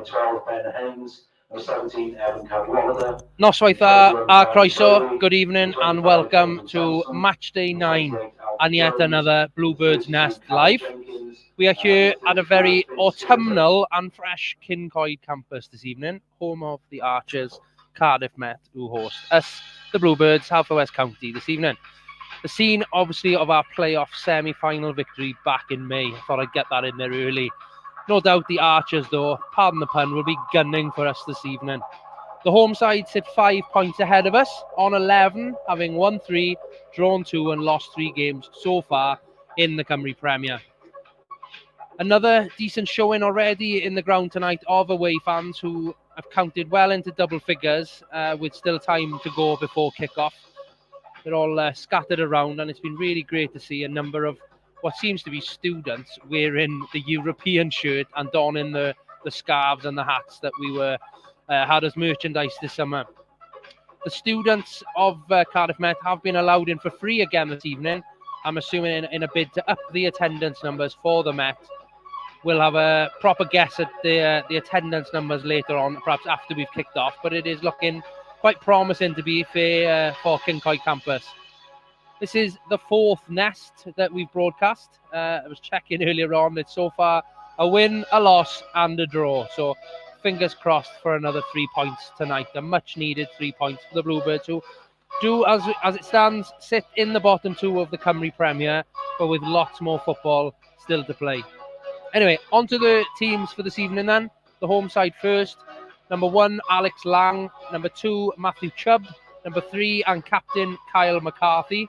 number 12, Ben Haynes, number 17, Evan Cadwallader. Noswaith a croeso, good evening and welcome to Match Day 9 and yet another Bluebirds Nest Live. We are here at a very autumnal and fresh Kincoid campus this evening, home of the Archers, Cardiff Met, who host us, the Bluebirds, Haverfordwest County this evening. The scene, obviously, of our playoff semi-final victory back in May. I thought I'd get that in there early. No doubt the Archers, though, pardon the pun, will be gunning for us this evening. The home side sit 5 points ahead of us on 11, having won 3, drawn 2 and lost 3 games so far in the Cymru Premier. Another decent showing already in the ground tonight of away fans who have counted well into double figures with still time to go before kick-off. They're all scattered around, and it's been really great to see a number of what seems to be students wearing the European shirt and donning the scarves and the hats that we were had as merchandise this summer. The students of Cardiff Met have been allowed in for free again this evening. I'm assuming in a bid to up the attendance numbers for the Met. We'll have a proper guess at the attendance numbers later on, perhaps after we've kicked off, but it is looking quite promising, to be fair, for Kincoid campus. This is the 4th Nest that we've broadcast. I was checking earlier on. It's so far a win, a loss and a draw. So fingers crossed for another 3 points tonight. A much needed 3 points for the Bluebirds, who do, as it stands, sit in the bottom 2 of the Cymru Premier, but with lots more football still to play. Anyway, on to the teams for this evening then. The home side first. Number 1, Alex Lang. Number 2, Matthew Chubb. Number 3, and captain Kyle McCarthy.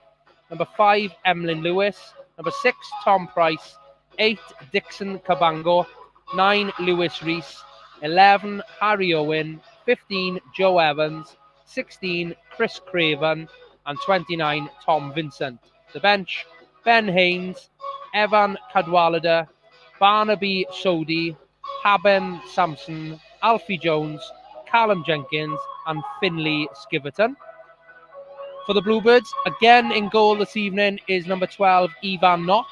Number 5, Emlyn Lewis. Number 6, Tom Price. 8, Dixon Cabango. 9, Lewis Rees. 11, Harry Owen. 15, Joe Evans. 16, Chris Craven. And 29, Tom Vincent. The bench, Ben Haynes, Evan Cadwallader, Barnaby Sodi, Haben Sampson, Alfie Jones, Callum Jenkins and Finlay Skiverton. For the Bluebirds, again in goal this evening is number 12, Ivan Knott.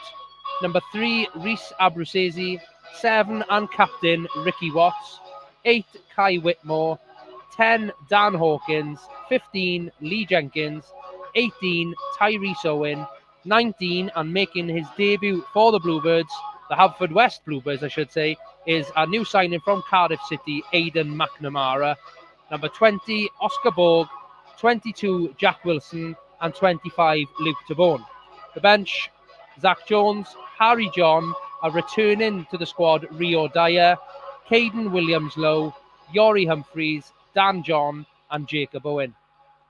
Number 3, Rhys Abruzzese. 7, and captain Ricky Watts. 8, Kai Whitmore. 10, Dan Hawkins. 15, Lee Jenkins. 18, Tyrese Owen. 19, and making his debut for the Bluebirds, the Haverfordwest Bluebirds, I should say, is a new signing from Cardiff City, Aidan McNamara. Number 20, Oscar Borg. 22, Jack Wilson. And 25, Luke Tabone. The bench, Zach Jones, Harry John, are returning to the squad, Rio Dyer, Caden Williams-Lowe, Yori Humphreys, Dan John, and Jacob Owen.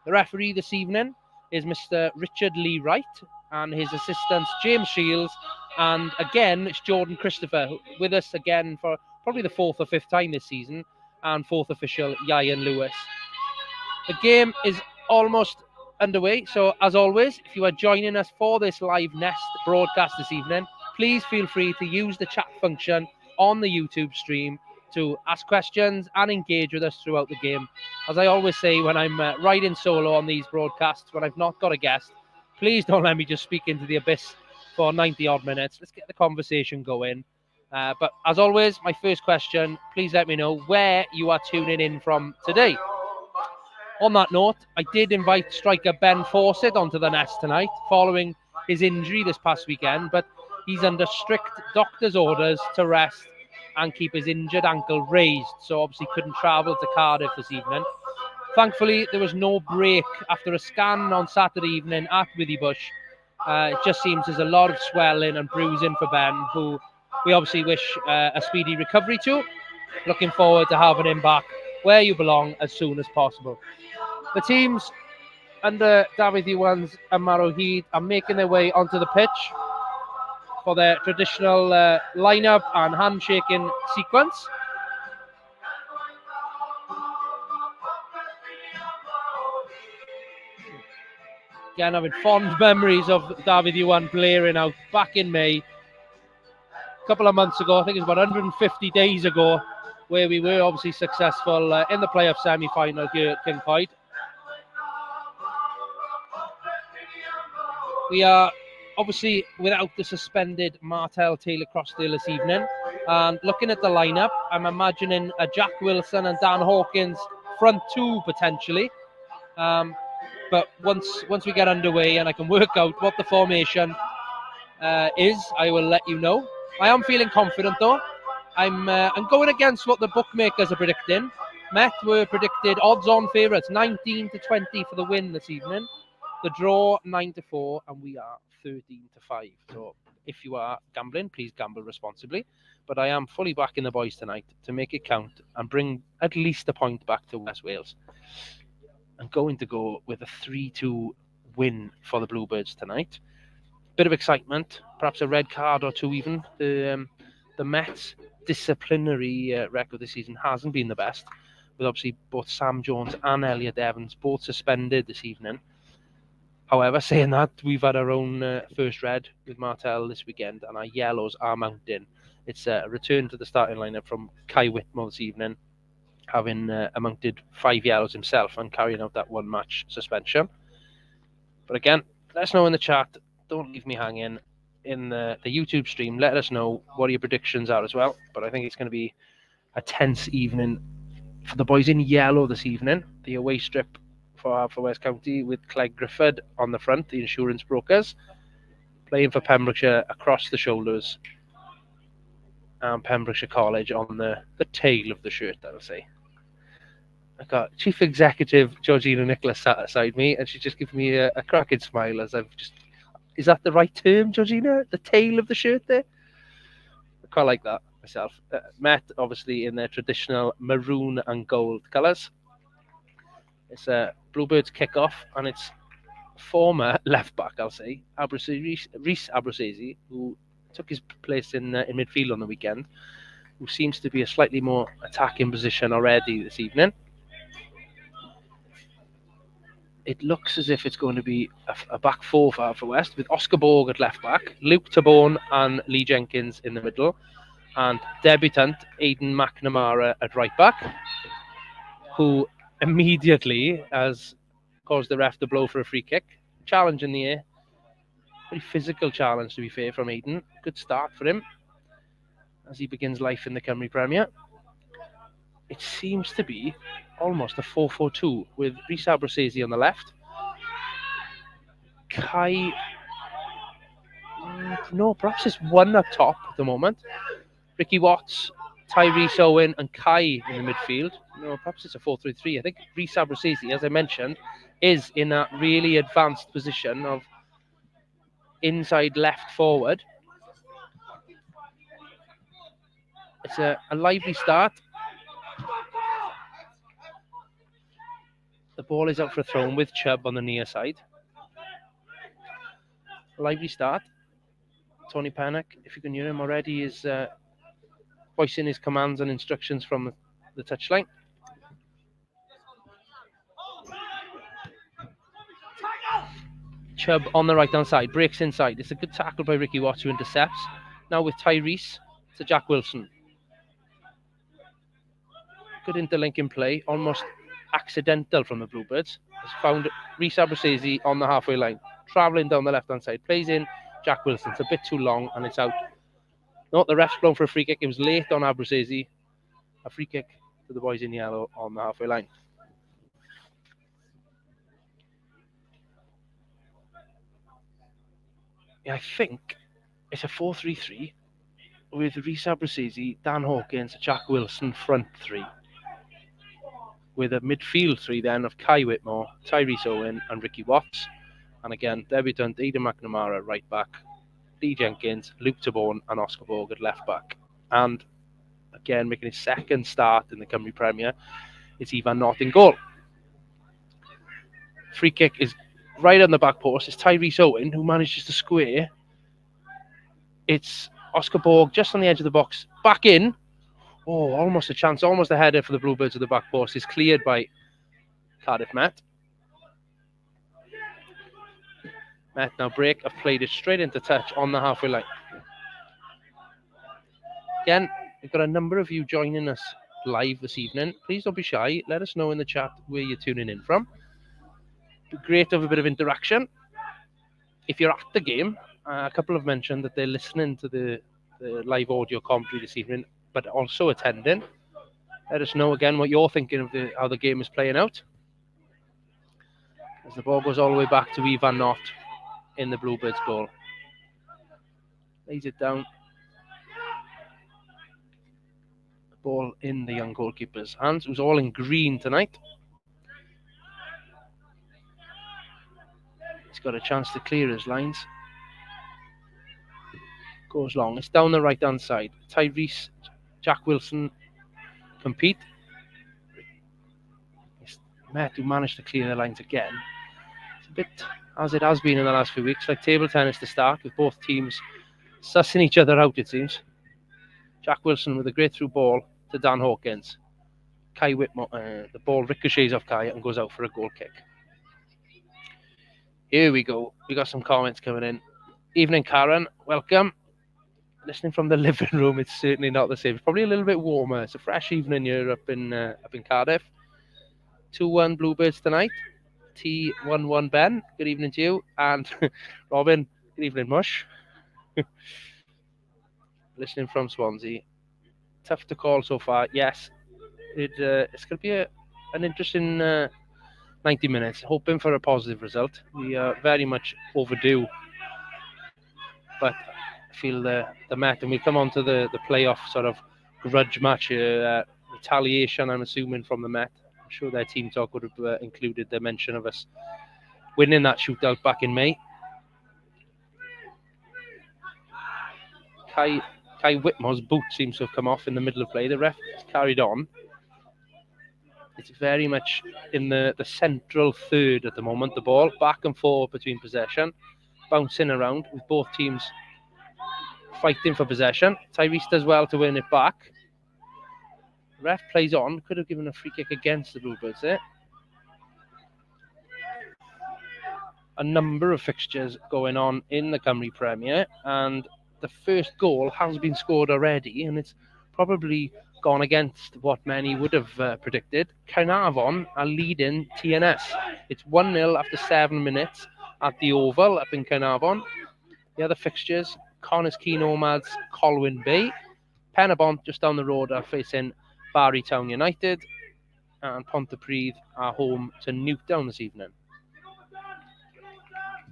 The referee this evening is Mr. Richard Lee Wright, and his assistants, James Shields, and again, it's Jordan Christopher, with us again for probably the 4th or 5th time this season, and 4th official, Ian Lewis. The game is almost underway, so as always, if you are joining us for this live Nest broadcast this evening, please feel free to use the chat function on the YouTube stream to ask questions and engage with us throughout the game. As I always say when I'm riding solo on these broadcasts, when I've not got a guest, please don't let me just speak into the abyss for 90 odd minutes. Let's get the conversation going. But as always, my first question, please let me know where you are tuning in from today. On that note, I did invite striker Ben Fawcett onto the Nest tonight following his injury this past weekend, but he's under strict doctor's orders to rest and keep his injured ankle raised, so obviously couldn't travel to Cardiff this evening. Thankfully, there was no break after a scan on Saturday evening at Withybush. It just seems there's a lot of swelling and bruising for Ben, who we obviously wish a speedy recovery to. Looking forward to having him back where you belong as soon as possible. The teams under David Iwan's and Marohid are making their way onto the pitch for their traditional lineup and handshaking sequence. Again, having fond memories of David Iwan blaring out back in May. A couple of months ago, I think it was about 150 days ago, where we were obviously successful in the playoff semi-final here at Kincoid. We are obviously without the suspended Martel Taylor-Crossdale this evening. And looking at the lineup, I'm imagining a Jack Wilson and Dan Hawkins front two potentially. But once we get underway and I can work out what the formation is, I will let you know. I am feeling confident though. I'm going against what the bookmakers are predicting. Met were predicted odds-on favourites, 19 to 20 for the win this evening. The draw 9 to 4, and we are 13 to 5. So if you are gambling, please gamble responsibly. But I am fully backing the boys tonight to make it count and bring at least a point back to West Wales. I'm going to go with a 3-2 win for the Bluebirds tonight. Bit of excitement, perhaps a red card or two even. The Mets' disciplinary record this season hasn't been the best, with obviously both Sam Jones and Elliot Evans both suspended this evening. However, saying that, we've had our own first red with Martel this weekend, and our yellows are mounting. It's a return to the starting lineup from Kai Whitmore this evening, having amounted 5 yellows himself and carrying out that one match suspension. But again, let us know in the chat. Don't leave me hanging. In the YouTube stream, let us know what your predictions are as well. But I think it's going to be a tense evening for the boys in yellow this evening. The away strip for Haverfordwest County with Clegg Griffith on the front, the insurance brokers, playing for Pembrokeshire across the shoulders, and Pembrokeshire College on the tail of the shirt, I would say. I got Chief Executive Georgina Nicholas sat beside me, and she just gives me a cracking smile as I've just... Is that the right term, Georgina? The tail of the shirt there? I quite like that myself. Met, obviously, in their traditional maroon and gold colours. It's a Bluebirds kick-off, and it's former left-back, I'll say, Rhys Abruzzese, who took his place in midfield on the weekend, who seems to be a slightly more attacking position already this evening. It looks as if it's going to be a back four for Haverfordwest, with Oscar Borg at left back, Luke Taborn and Lee Jenkins in the middle, and debutant Aidan McNamara at right back, who immediately has caused the ref to blow for a free kick. Challenge in the air. Very physical challenge, to be fair, from Aidan. Good start for him as he begins life in the Cymru Premier. It seems to be almost a 4-4-2 with Rhys Abruzzese on the left. Perhaps it's one up top at the moment. Ricky Watts, Tyrese Owen and Kai in the midfield. No, perhaps it's a 4-3-3. I think Rhys Abruzzese, as I mentioned, is in that really advanced position of inside left forward. It's a lively start. The ball is out for a throw with Chubb on the near side. Lively start. Tony Pennock, if you can hear him already, is voicing his commands and instructions from the touchline. Chubb on the right-hand side, breaks inside. It's a good tackle by Ricky Watts, who intercepts. Now with Tyrese to Jack Wilson. Good interlinking play, almost accidental from the Bluebirds. Has found Rhys Abruzzese on the halfway line, travelling down the left-hand side. Plays in Jack Wilson. It's a bit too long and it's out. No, the ref's blown for a free kick. It was late on Abruzzese. A free kick to the boys in yellow on the halfway line. Yeah, I think it's a 4-3-3 with Rhys Abruzzese, Dan Hawkins, Jack Wilson front three. With a midfield three then of Kai Whitmore, Tyrese Owen and Ricky Watts. And again, debutant Aidan McNamara at right back, Lee Jenkins, Luke Taborn and Oscar Borg at left back. And again, making his second start in the Cymru Premier, it's Ivan Knott in goal. Free kick is right on the back post. It's Tyrese Owen who manages to square. It's Oscar Borg just on the edge of the box, back in. Oh, almost a chance, almost a header for the Bluebirds at the back post. Is cleared by Cardiff Met. Met now break. I've played it straight into touch on the halfway line. Again, we've got a number of you joining us live this evening. Please don't be shy. Let us know in the chat where you're tuning in from. It'd be great to have a bit of interaction. If you're at the game, a couple have mentioned that they're listening to the the live audio commentary this evening, but also attending. Let us know again what you're thinking of how the game is playing out. As the ball goes all the way back to Ivan Knott in the Bluebirds goal. Lays it down. The ball in the young goalkeeper's hands, who's all in green tonight. He's got a chance to clear his lines. Goes long. It's down the right-hand side. Tyrese, Jack Wilson compete. It's Met who managed to clear the lines again. It's a bit, as it has been in the last few weeks, like table tennis to start, with both teams sussing each other out, it seems. Jack Wilson with a great through ball to Dan Hawkins. Kai Whitmore, the ball ricochets off Kai and goes out for a goal kick. Here we go. We got some comments coming in. Evening, Karen. Welcome. Listening from the living room, it's certainly not the same. It's probably a little bit warmer. It's a fresh evening here up in Cardiff. 2-1 Bluebirds tonight. T11 Ben, good evening to you. And Robin, good evening, Mush. Listening from Swansea. Tough to call so far. Yes, it's going to be an interesting 90 minutes. Hoping for a positive result. We are very much overdue. But I feel the Met, and we come on to the playoff sort of grudge match here. Retaliation, I'm assuming, from the Met. I'm sure their team talk would have included the mention of us winning that shootout back in May. Kai Whitmore's boot seems to have come off in the middle of play. The ref has carried on. It's very much in the central third at the moment. The ball back and forth between possession, bouncing around with both teams fighting for possession. Tyrese does well to win it back. Ref plays on. Could have given a free kick against the Bluebirds there. A number of fixtures going on in the Cymru Premier, and the first goal has been scored already, and it's probably gone against what many would have predicted. Carnarvon are leading TNS. It's 1-0 after 7 minutes at the Oval up in Carnarvon. The other fixtures, Connors Key Nomads, Colwyn Bay. Penabont just down the road are facing Barry Town United, and Pontypridd are home to Newtown this evening.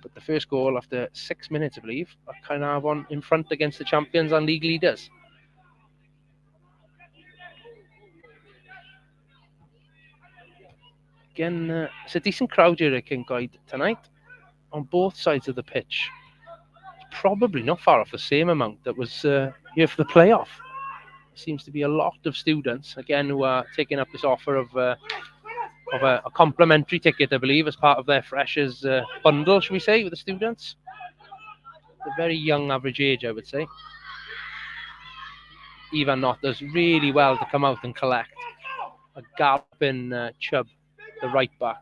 But the first goal after 6 minutes, I believe, are Carnarvon in front against the champions and league leaders. Again, it's a decent crowd here at Kincoid tonight on both sides of the pitch. It's probably not far off the same amount that was here for the playoff. There seems to be a lot of students, again, who are taking up this offer of a complimentary ticket, I believe, as part of their freshers bundle, should we say, with the students. A very young average age, I would say. Ivan Knott does really well to come out and collect a galloping Chubb, the right back.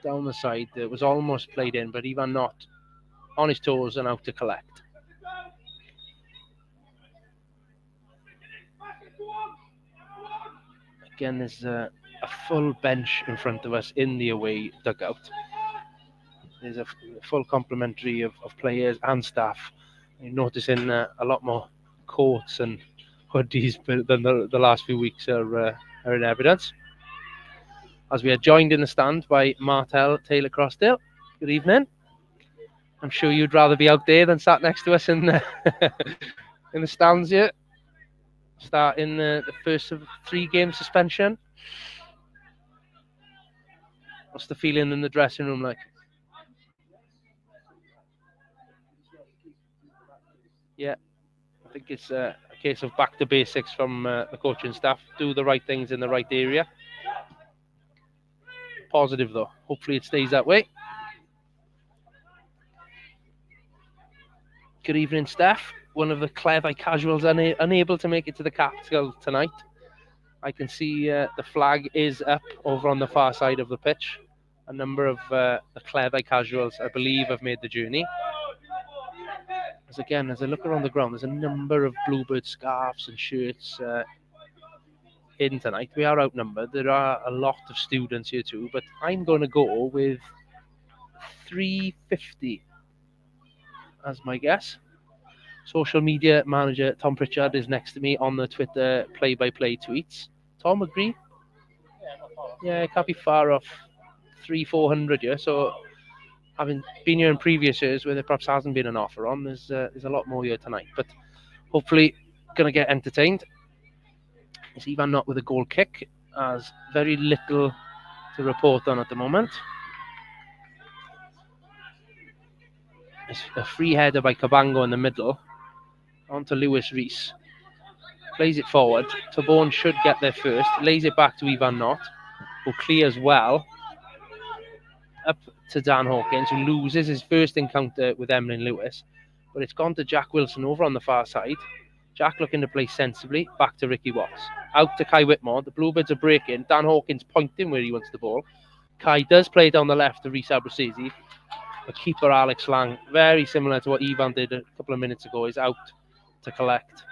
Down the side, it was almost played in, but Ivan Knott on his toes and out to collect. Again, there's a full bench in front of us in the away dugout. There's a full complementary of players and staff. You're noticing a lot more coats and hoodies than the last few weeks are in evidence. As we are joined in the stand by Martel Taylor Crossdale. Good evening. I'm sure you'd rather be out there than sat next to us in the in the stands here. Starting the first of 3-game suspension. What's the feeling in the dressing room like? Yeah, I think it's a case of back to basics from the coaching staff. Do the right things in the right area. Positive though. Hopefully it stays that way. Good evening, Steph. One of the clever casuals unable to make it to the capital tonight. I can see the flag is up over on the far side of the pitch. A number of the clever casuals, I believe, have made the journey. As I look around the ground, there's a number of Bluebird scarves and shirts in tonight. We are outnumbered. There are a lot of students here too, but I'm going to go with 350 as my guess. Social media manager Tom Pritchard is next to me on the Twitter play-by-play tweets. Tom, agree? Yeah, it can't be far off 300-400 here. So, having been here in previous years where there perhaps hasn't been an offer on, there's a lot more here tonight. But hopefully, going to get entertained. It's Ivan Knott with a goal kick, as very little to report on at the moment. It's a free header by Cabango in the middle, onto Lewis Rees. Plays it forward. Tabone should get there first. Lays it back to Ivan Knott, who clears well. Up to Dan Hawkins, who loses his first encounter with Emlyn Lewis. But it's gone to Jack Wilson over on the far side. Jack looking to play sensibly. Back to Ricky Watts. Out to Kai Whitmore. The Bluebirds are breaking. Dan Hawkins pointing where he wants the ball. Kai does play down the left to Rees Abruzzese. But keeper Alex Lang, very similar to what Ivan did a couple of minutes ago, is out to collect.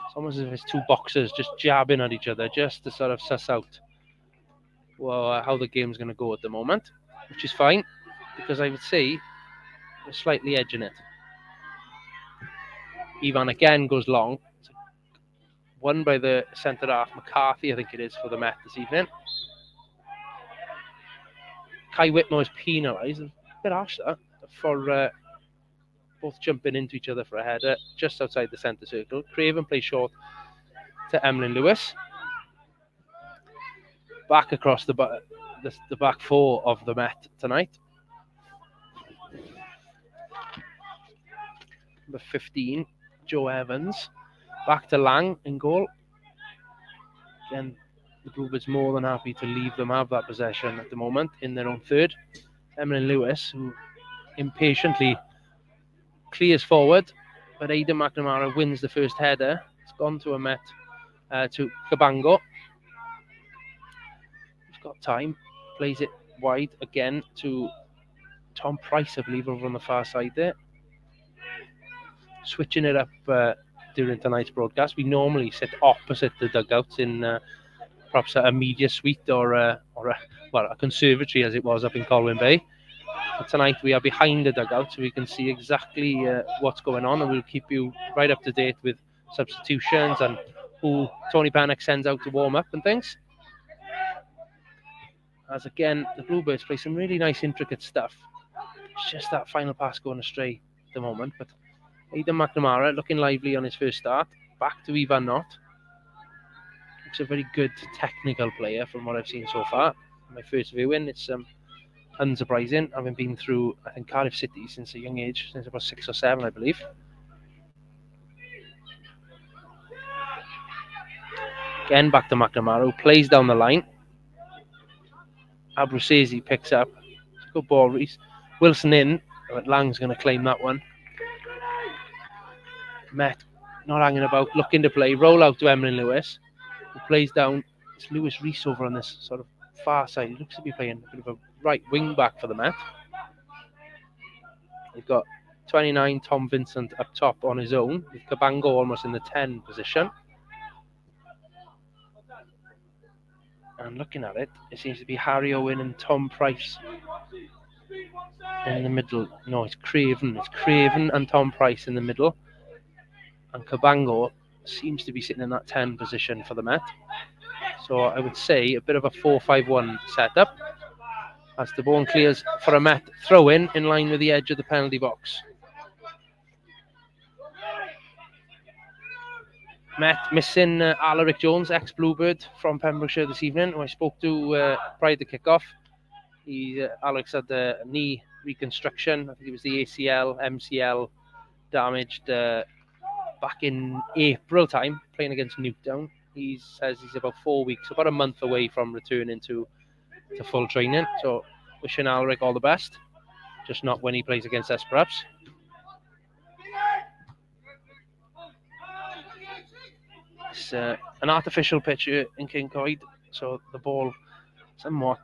It's almost as if it's two boxers just jabbing at each other, just to sort of suss out how the game's going to go at the moment, which is fine, because I would say we're slightly edging it. Ivan again goes long. Won by the centre-half, McCarthy, I think it is, for the Met this evening. Kai Whitmore is penalised. A bit harsh, that, for both jumping into each other for a header just outside the centre circle. Craven plays short to Emlyn Lewis. Back across the back four of the Met tonight. Number 15, Joe Evans. Back to Lang in goal. Again, the Bluebirds more than happy to leave them have that possession at the moment in their own third. Emlyn Lewis, who impatiently clears forward, but Aidan McNamara wins the first header. It's gone to a Met, to Cabango. He's got time, plays it wide again to Tom Price, I believe, over on the far side there. Switching it up during tonight's broadcast. We normally sit opposite the dugouts in perhaps a media suite or a conservatory, as it was up in Colwyn Bay. But tonight we are behind the dugout, so we can see exactly what's going on, and we'll keep you right up to date with substitutions and who Tony Panic sends out to warm up and things. As again, the Bluebirds play some really nice, intricate stuff. It's just that final pass going astray at the moment. But Aidan McNamara looking lively on his first start. Back to Ivan Knott. Looks a very good technical player from what I've seen so far. My first viewing, it's unsurprising, having been through, I think, Cardiff City since a young age, since about 6 or 7, I believe. Again, back to McNamara, who plays down the line. Abruzzese picks up. It's a good ball, Rees. Wilson in, but Lang's going to claim that one. Met not hanging about, looking to play. Roll out to Emlyn Lewis, who plays down. It's Lewis Rees over on this sort of far side. He looks to be playing a bit of a right wing back for the Met. They've got 29 Tom Vincent up top on his own, with Cabango almost in the 10 position. And looking at it, it seems to be Harry Owen and Tom Price in the middle. No, it's Craven. It's Craven and Tom Price in the middle. And Cabango seems to be sitting in that 10 position for the Met. So I would say a bit of a 4-5-1 setup. As the ball clears for a Met throw in line with the edge of the penalty box. Met missing Alaric Jones, ex-Bluebird from Pembrokeshire this evening, who I spoke to prior to kick-off. Alex had a knee reconstruction. I think it was the ACL, MCL damaged back in April time, playing against Newtown. He says he's about 4 weeks, about a month away from returning to full training. So wishing Alaric all the best. Just not when he plays against us, perhaps. It's an artificial pitch in Kincoid, so the ball somewhat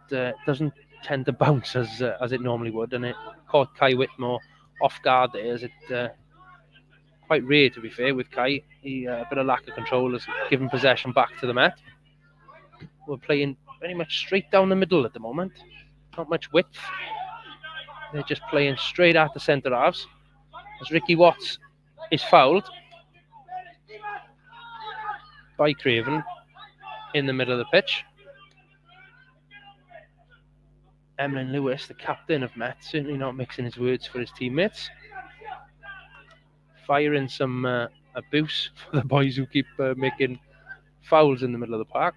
doesn't tend to bounce as it normally would, and it caught Kai Whitmore off guard there, as it quite rare, to be fair, with Kai. A bit of lack of control has given possession back to the Met. We're playing very much straight down the middle at the moment. Not much width. They're just playing straight at the centre halves. as Ricky Watts is fouled by Craven in the middle of the pitch. Emlyn Lewis, the captain of Met, certainly not mixing his words for his teammates. Firing some abuse for the boys who keep making fouls in the middle of the park.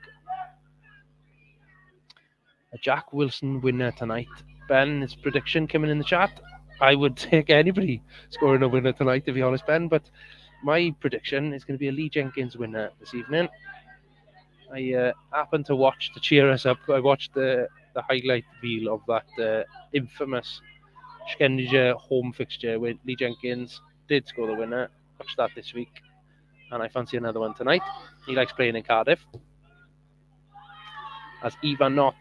A Jack Wilson winner tonight. Ben, his prediction coming in the chat. I would take anybody scoring a winner tonight, to be honest, Ben, but my prediction is going to be a Lee Jenkins winner this evening. I happened to watch to cheer us up. I watched the highlight reel of that infamous Schendiger home fixture where Lee Jenkins did score the winner. Watched that this week, and I fancy another one tonight. He likes playing in Cardiff. As Ivan Knott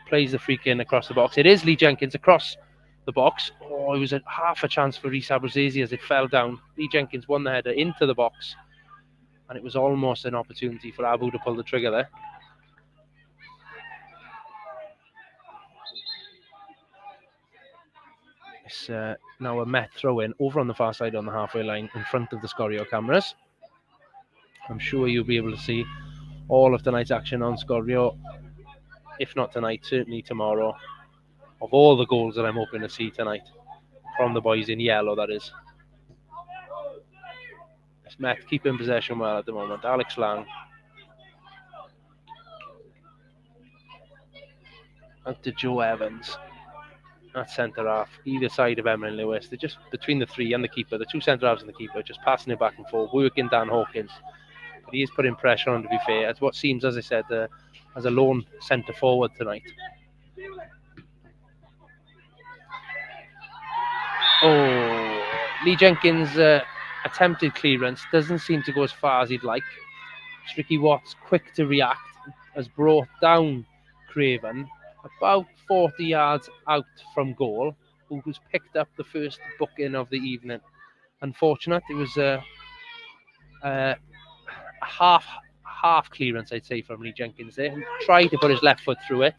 plays the free kick across the box. It is Lee Jenkins across the box. Oh, it was half a chance for Reece Abruzzese as it fell down. Lee Jenkins won the header into the box, and it was almost an opportunity for Abu to pull the trigger there. It's now a Met throw-in over on the far side on the halfway line in front of the Scorio cameras. I'm sure you'll be able to see all of tonight's action on Scorio. If not tonight, certainly tomorrow. Of all the goals that I'm hoping to see tonight from the boys in yellow, that is. It's Met keeping possession well at the moment. Alex Lang. Out to Joe Evans. At centre half, either side of Emlyn Lewis. They're just between the three and the keeper. The two centre halves and the keeper, just passing it back and forth, working Dan Hawkins. But he is putting pressure on, to be fair. It's what seems, as I said, as a lone centre forward tonight. Oh, Lee Jenkins' attempted clearance doesn't seem to go as far as he'd like. Ricky Watts, quick to react, has brought down Craven about 40 yards out from goal, who's picked up the first booking of the evening. Unfortunate, it was a half clearance, I'd say, from Lee Jenkins there. He tried to put his left foot through it,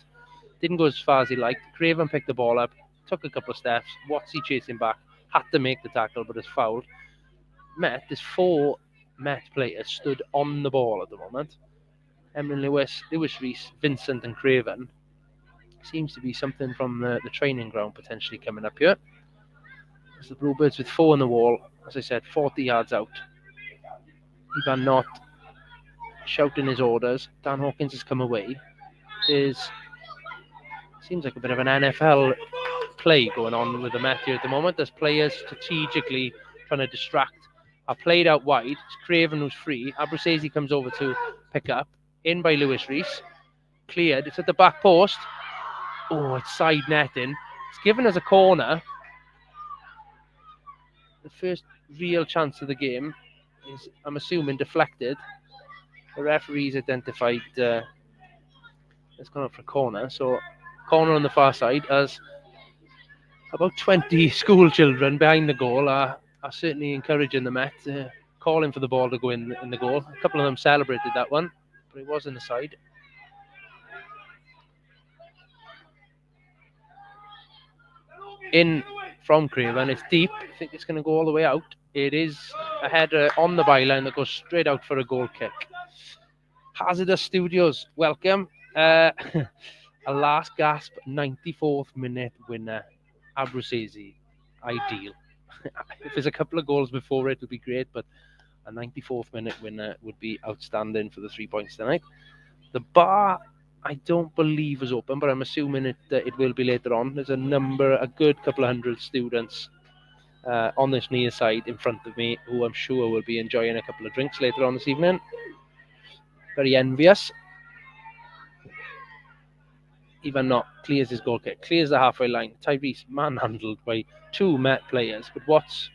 didn't go as far as he liked. Craven picked the ball up, took a couple of steps. Watsy chasing back, had to make the tackle, but is fouled. Met, there's 4 Met players stood on the ball at the moment. Emlyn Lewis, Lewis Reese, Vincent and Craven. Seems to be something from the training ground potentially coming up here. As the Bluebirds with 4 on the wall, as I said, 40 yards out. Ivan Knott shouting his orders. Dan Hawkins has come away. Seems like a bit of an NFL play going on with the Met here at the moment. There's players strategically trying to distract. Are played out wide. It's Craven who's free. Abruzzese comes over to pick up. In by Lewis Reese. Cleared. It's at the back post. Oh, it's side netting. It's given us a corner. The first real chance of the game is, I'm assuming, deflected. The referee's identified it's gone up for a corner. So, corner on the far side, as about 20 school children behind the goal are certainly encouraging the Met, calling for the ball to go in the goal. A couple of them celebrated that one, but it was in the side. In from Craven, it's deep. I think it's going to go all the way out. It is a header on the byline that goes straight out for a goal kick. Hazardous Studios, welcome. A last gasp 94th minute winner, Abruzzese. Ideal. If there's a couple of goals before it would be great, but a 94th minute winner would be outstanding for the 3 points tonight. The bar, I don't believe is open, but I'm assuming it will be later on. There's a good couple of hundred students on this near side in front of me, who I'm sure will be enjoying a couple of drinks later on this evening. Very envious. Ivan Knott clears his goal kick, clears the halfway line. Tyrese manhandled by 2 Met players, but Watts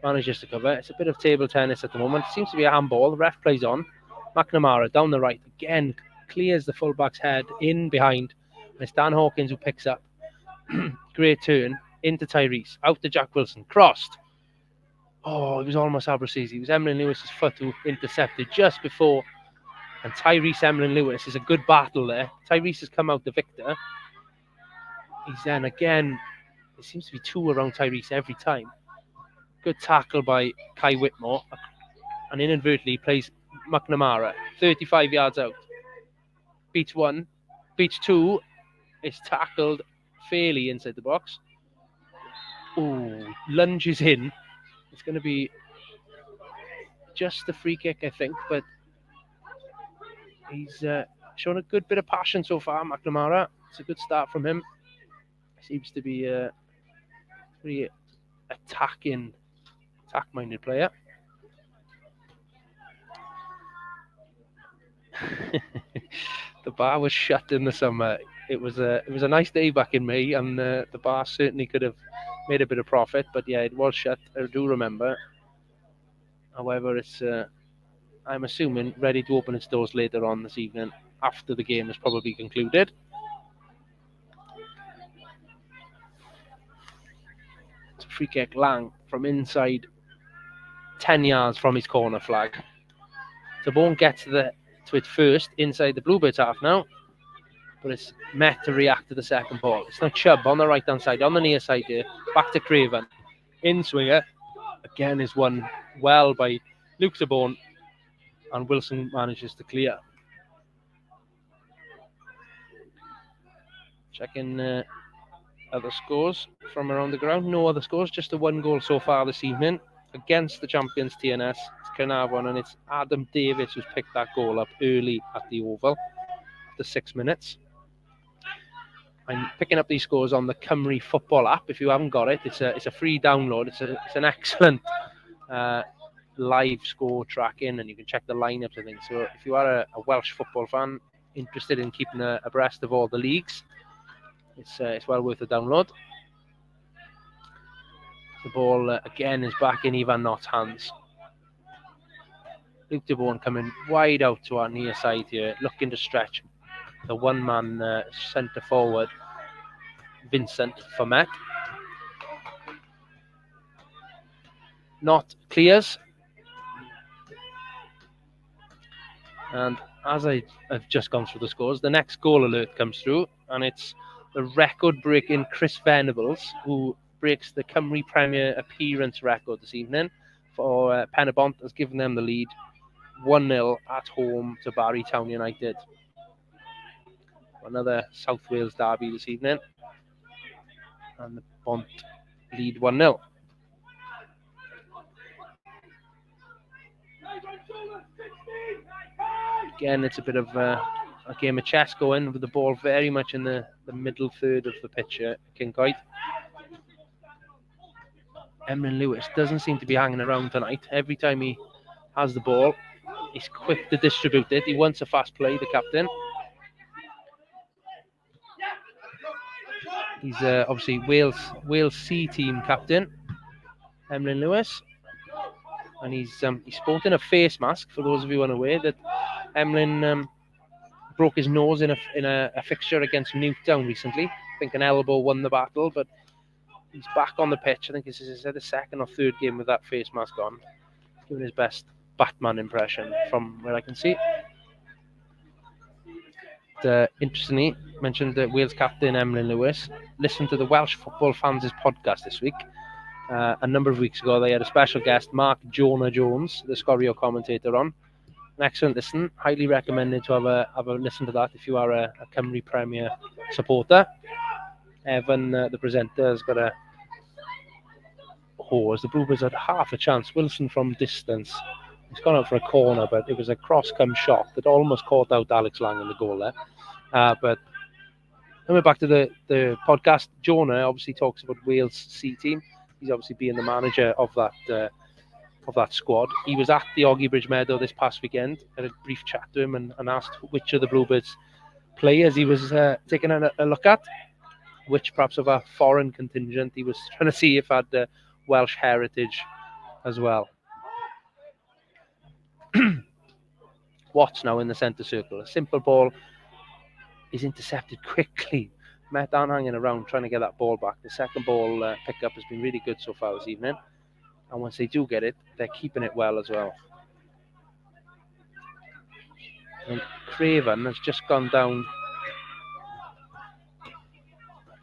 manages to cover. It's a bit of table tennis at the moment. It seems to be a handball. The ref plays on. McNamara down the right again, clears the fullback's head in behind. And it's Dan Hawkins who picks up. Great turn into Tyrese, out to Jack Wilson, crossed. Oh, it was almost Abruzzese. It was Emlyn Lewis's foot who intercepted just before. And Tyrese Emlyn Lewis is a good battle there. Tyrese has come out the victor. He's then again, there seems to be 2 around Tyrese every time. Good tackle by Kai Whitmore. And inadvertently plays McNamara. 35 yards out. Beats one. Beats two. It's tackled fairly inside the box. Ooh, lunges in. It's going to be just a free kick, I think, but he's shown a good bit of passion so far, McNamara. It's a good start from him. Seems to be a pretty attack-minded player. The bar was shut in the summer. It was a nice day back in May, and the bar certainly could have made a bit of profit. But yeah, it was shut. I do remember. However, it's I'm assuming ready to open its doors later on this evening after the game is probably concluded. It's a free kick. Lang from inside 10 yards from his corner flag. The ball gets to it first inside the Bluebirds half now, but it's met to react to the second ball. It's now Chubb on the right hand side, on the near side here. Back to Craven. In swinger. Again is won well by Luke DeBorn, and Wilson manages to clear. Checking other scores from around the ground. No other scores, just a 1 goal so far this evening against the champions TNS. It's Carnarvon, and it's Adam Davis who's picked that goal up early at the Oval after 6 minutes. I'm picking up these scores on the Cymru Football app. If you haven't got it, it's a free download. It's an excellent live score tracking, and you can check the lineups and things. So if you are a Welsh football fan interested in keeping abreast of all the leagues, it's well worth a download. The ball again is back in Ivan Nott's hands. Luke DeBorn coming wide out to our near side here, looking to stretch the one-man centre forward, Vincent Fomet. Nott clears. And as I've just gone through the scores, the next goal alert comes through, and it's the record-breaking Chris Venables, who breaks the Cymru Premier appearance record this evening for Penabont, has given them the lead 1-0 at home to Barry Town United. Another South Wales derby this evening, and the Bont lead 1-0. Again, it's a bit of a game of chess going, with the ball very much in the middle third of the pitch here at Kincoid. Emlyn Lewis doesn't seem to be hanging around tonight. Every time he has the ball, he's quick to distribute it. He wants a fast play, the captain. He's obviously Wales C team captain, Emlyn Lewis. And he's sporting a face mask, for those of you unaware, that Emlyn broke his nose in a fixture against Newtown recently. I think an elbow won the battle, but he's back on the pitch. I think this is the second or third game with that face mask on. He's doing his best Batman impression from where I can see. Interestingly, mentioned that Wales captain Emlyn Lewis listened to the Welsh Football Fans' podcast this week. A number of weeks ago, they had a special guest, Mark Jonah Jones, the Scorio commentator, on. An excellent listen. Highly recommended to have a listen to that if you are a Cymru Premier supporter. Evan, the presenter, has got as the Bluebirds had half a chance. Wilson from distance. He's gone out for a corner, but it was a cross-come shot that almost caught out Alex Lang in the goal there. But coming back to the podcast, Jonah obviously talks about Wales C team. He's obviously being the manager of that squad. He was at the Oggy Bridge Meadow this past weekend. I had a brief chat to him and asked which of the Bluebirds players he was taking a look at, which perhaps of a foreign contingent he was trying to see if had Welsh heritage as well. Watts now in the centre circle. A simple ball is intercepted quickly. Met aren't hanging around trying to get that ball back. The second ball pickup has been really good so far this evening. And once they do get it, they're keeping it well as well. And Craven has just gone down.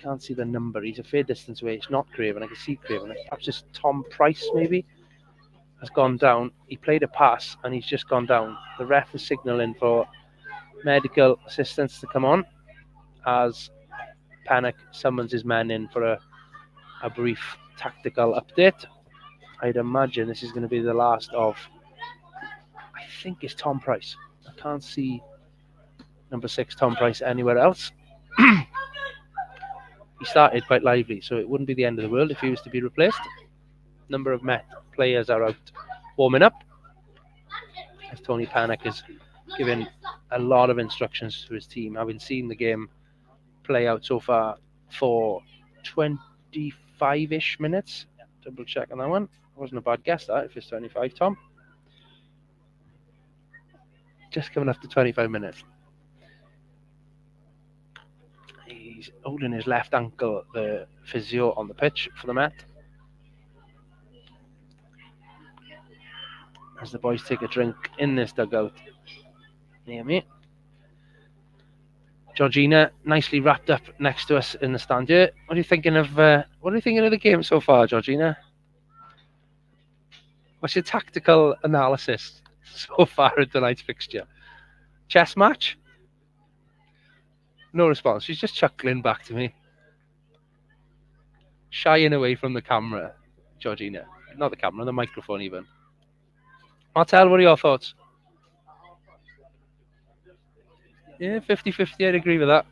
can't see the number. He's a fair distance away. It's not Craven. I can see Craven. Perhaps it's Tom Price, maybe, has gone down. He played a pass, and he's just gone down. The ref is signalling for medical assistance to come on as Panic summons his men in for a brief tactical update. I'd imagine this is going to be the last of, I think it's Tom Price. I can't see number 6 Tom Price anywhere else. He started quite lively, so it wouldn't be the end of the world if he was to be replaced. Number of Met players are out warming up, as Tony Panic is giving a lot of instructions to his team. Having seen the game play out so far for 25-ish minutes. Double check on that one. Wasn't a bad guess that, if it's 25, Tom. Just coming after 25 minutes. He's holding his left ankle, the physio on the pitch for the Met. As the boys take a drink in this dugout near me. Georgina, nicely wrapped up next to us in the stand here. What are you thinking of the game so far, Georgina? What's your tactical analysis so far at tonight's fixture? Chess match? No response. She's just chuckling back to me. Shying away from the camera, Georgina. Not the camera, the microphone even. Martel, what are your thoughts? Yeah, 50-50, I'd agree with that.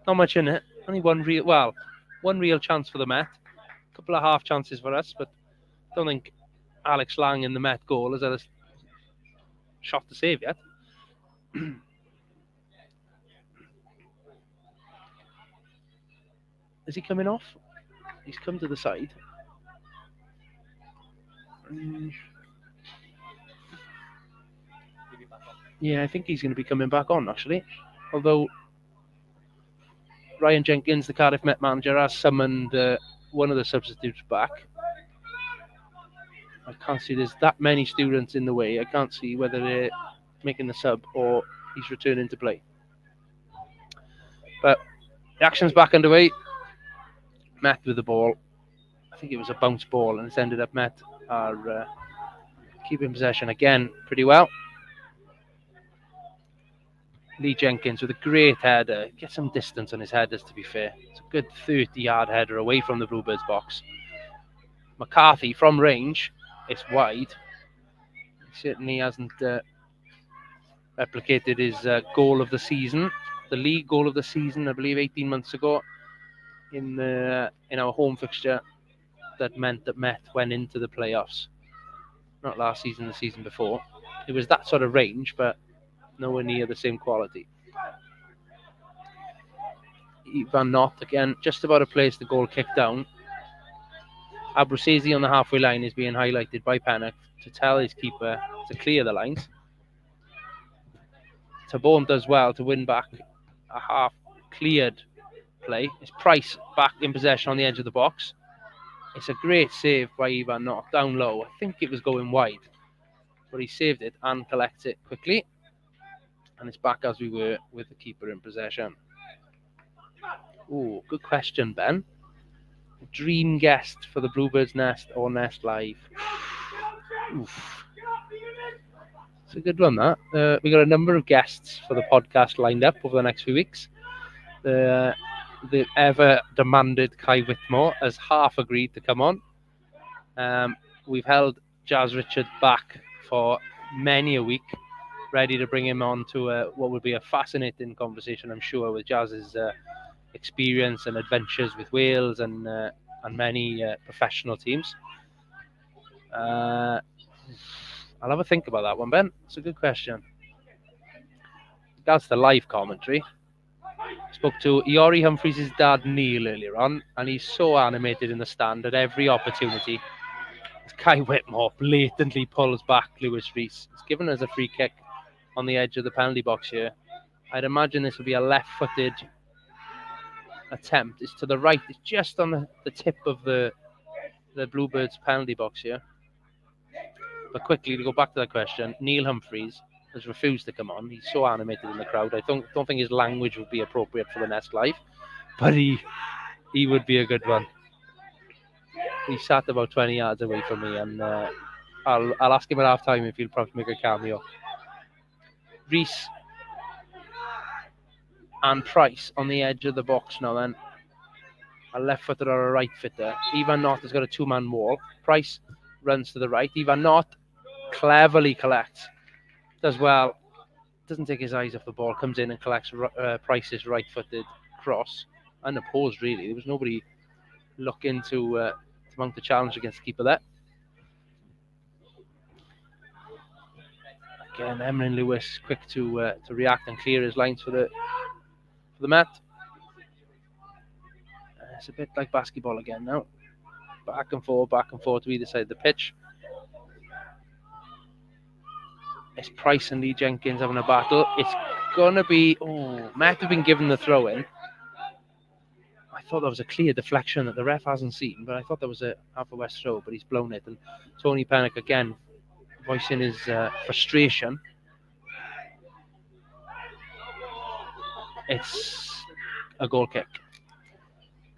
Not much in it. Only one real chance for the Met. A couple of half chances for us, but I don't think Alex Lang in the Met goal has had a shot to save yet. Is he coming off? He's come to the side. Yeah, I think he's going to be coming back on, actually. Although Ryan Jenkins, the Cardiff Met manager, has summoned one of the substitutes back. I can't see there's that many students in the way. I can't see whether they're making the sub or he's returning to play. But the action's back underway. Met with the ball. I think it was a bounce ball, and it's ended up Met are keeping possession again pretty well. Lee Jenkins with a great header. Get some distance on his headers, to be fair. It's a good 30-yard header away from the Bluebirds box. McCarthy from range. It's wide. He certainly hasn't replicated his goal of the season. The league goal of the season, I believe, 18 months ago in our home fixture. That meant that Met went into the playoffs. Not last season, the season before. It was that sort of range, but nowhere near the same quality. Van Nott, again, just about to place the goal kick down. Abruzzese on the halfway line is being highlighted by Panic to tell his keeper to clear the lines. Tabone does well to win back a half-cleared play. It's Price back in possession on the edge of the box. It's a great save by Van Nott down low. I think it was going wide, but he saved it and collects it quickly. And it's back as we were with the keeper in possession. Oh, good question, Ben. Dream guest for the Bluebirds Nest or Nest Live. Oof. It's a good one, that. We got a number of guests for the podcast lined up over the next few weeks. The ever-demanded Kai Whitmore has half agreed to come on. We've held Jazz Richard back for many a week, ready to bring him on to what would be a fascinating conversation, I'm sure, with Jazz's experience and adventures with Wales and many professional teams. I'll have a think about that one, Ben. It's a good question. Regards to live commentary, I spoke to Iori Humphreys' dad, Neil, earlier on, and he's so animated in the stand at every opportunity. Kai Whitmore blatantly pulls back Lewis Rees. He's given us a free kick on the edge of the penalty box here. I'd imagine this will be a left-footed attempt. It's to the right. It's just on the tip of the Bluebirds penalty box here. But quickly, to go back to that question, Neil Humphreys has refused to come on. He's so animated in the crowd. I don't think his language would be appropriate for the Nest Live. But he he would be a good one. He sat about 20 yards away from me, and I'll ask him at half time if he'll probably make a cameo. Reese and Price on the edge of the box now then. A left footer or a right footer. Ivan Knott has got a two-man wall. Price runs to the right. Ivan Knott cleverly collects. Does well. Doesn't take his eyes off the ball. Comes in and collects Price's right-footed cross. Unopposed, really. There was nobody looking to mount the challenge against the keeper there. Again, Emlyn Lewis quick to react and clear his lines for the mat. It's a bit like basketball again now. Back and forth to either side of the pitch. It's Price and Lee Jenkins having a battle. It's going to be... Oh, Met have been given the throw-in. I thought that was a clear deflection that the ref hasn't seen, but I thought that was a Haverfordwest throw, but he's blown it. And Tony Pennock again voicing his frustration. It's a goal kick.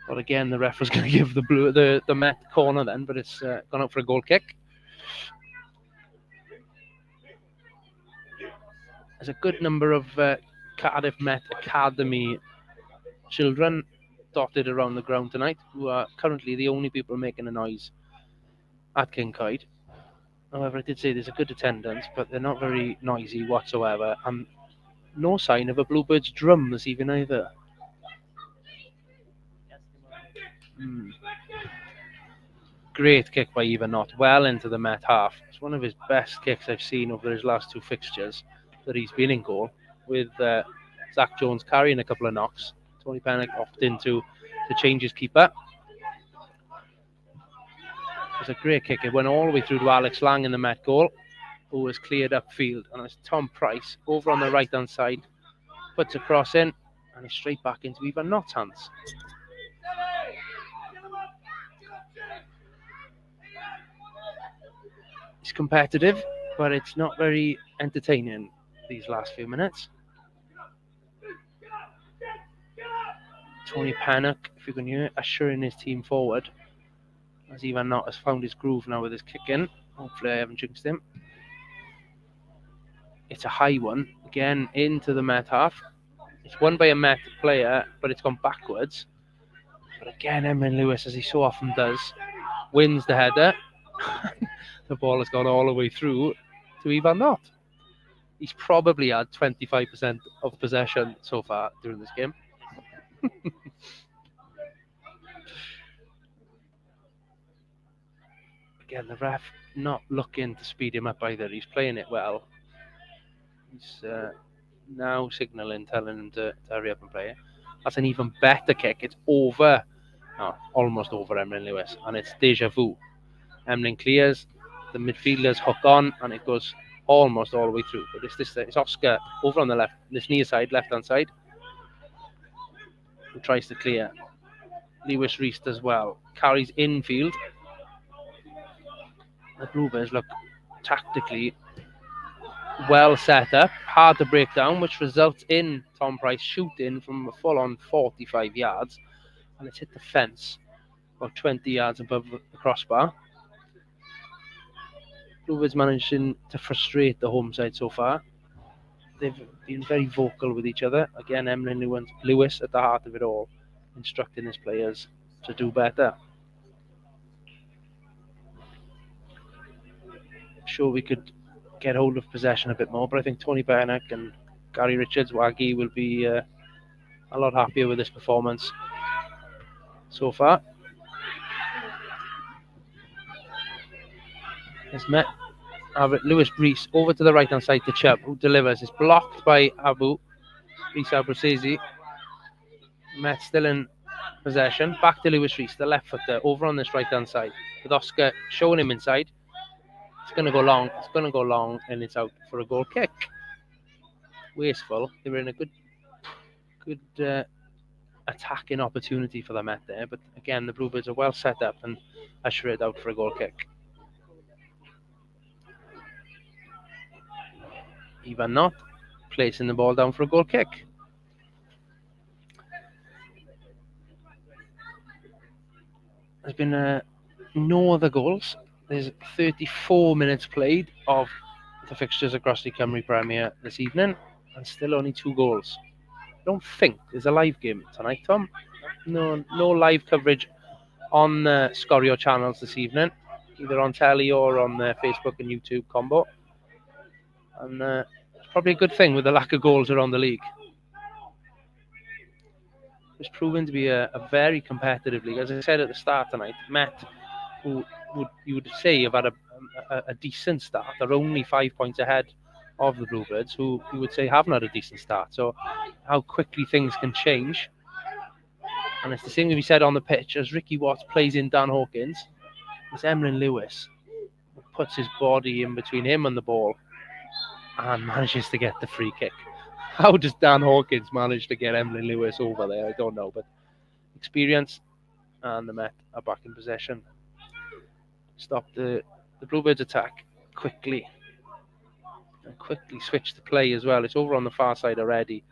But again, the ref was going to give the Met corner then, but it's gone out for a goal kick. There's a good number of Cardiff Met Academy children dotted around the ground tonight, who are currently the only people making a noise at Kincaid. However, I did say there's a good attendance, but they're not very noisy whatsoever, and no sign of a Bluebirds drum this evening either. Great kick by Ivan Knott, well into the Met half. It's one of his best kicks I've seen over his last two fixtures that he's been in goal, with Zach Jones carrying a couple of knocks. Tony Pennock opted in to change his keeper. It was a great kick. It went all the way through to Alex Lang in the Met goal, who was cleared upfield. And it's Tom Price over on the right-hand side, puts a cross in, and it's straight back into Ivan Knott's hands. It's competitive, but it's not very entertaining these last few minutes. Tony Pennock, if you can hear it, assuring his team forward, as Ivan Knott has found his groove now with his kick in. Hopefully I haven't jinxed him. It's a high one, again into the Met half. It's won by a Met player, but it's gone backwards. But again, Emlyn Lewis, as he so often does, wins the header. The ball has gone all the way through to Ivan Knott. He's probably had 25% of possession so far during this game. Again, the ref not looking to speed him up either. He's playing it well. He's now signalling, telling him to hurry up and play it. That's an even better kick. It's over, almost over Emlyn Lewis, and it's deja vu. Emlyn clears, the midfielders hook on, and it goes almost all the way through. But it's Oscar over on the left, this near side, left-hand side, who tries to clear. Lewis Reese as well. Carries infield. The Bluebirds look tactically well set up, hard to break down, which results in Tom Price shooting from a full-on 45 yards, and it's hit the fence about 20 yards above the crossbar. Bluebirds managing to frustrate the home side so far. They've been very vocal with each other. Again, Emlyn Lewis at the heart of it all, instructing his players to do better. I'm sure we could get hold of possession a bit more, but I think Tony Pennock and Gary Richards, Waggy, will be a lot happier with this performance so far. It's Met Lewis Reese over to the right hand side to Chubb, who delivers. It's blocked by Reese Abruzzese. Met still in possession. Back to Lewis Reese, the left footer, over on this right hand side, with Oscar showing him inside. It's going to go long. It's going to go long, and it's out for a goal kick. Wasteful. They were in a good attacking opportunity for the Met there, but again, the Bluebirds are well set up and usher it out for a goal kick. Ivan Knott placing the ball down for a goal kick. There's been no other goals. There's 34 minutes played of the fixtures across the Cymru Premier this evening, and still only 2 goals. I don't think there's a live game tonight, Tom. No live coverage on the Scorio channels this evening, either on telly or on the Facebook and YouTube combo. And it's probably a good thing with the lack of goals around the league. It's proven to be a very competitive league. As I said at the start tonight, Met, who you would say have had a decent start, are only 5 points ahead of the Bluebirds, who you would say haven't had a decent start. So how quickly things can change. And it's the same to be said on the pitch. As Ricky Watts plays in Dan Hawkins, it's Emlyn Lewis who puts his body in between him and the ball and manages to get the free kick. How does Dan Hawkins manage to get Emlyn Lewis over there? I don't know, but experience, and the Met are back in possession. Stop the Bluebirds attack quickly. And quickly switch the play as well. It's over on the far side already.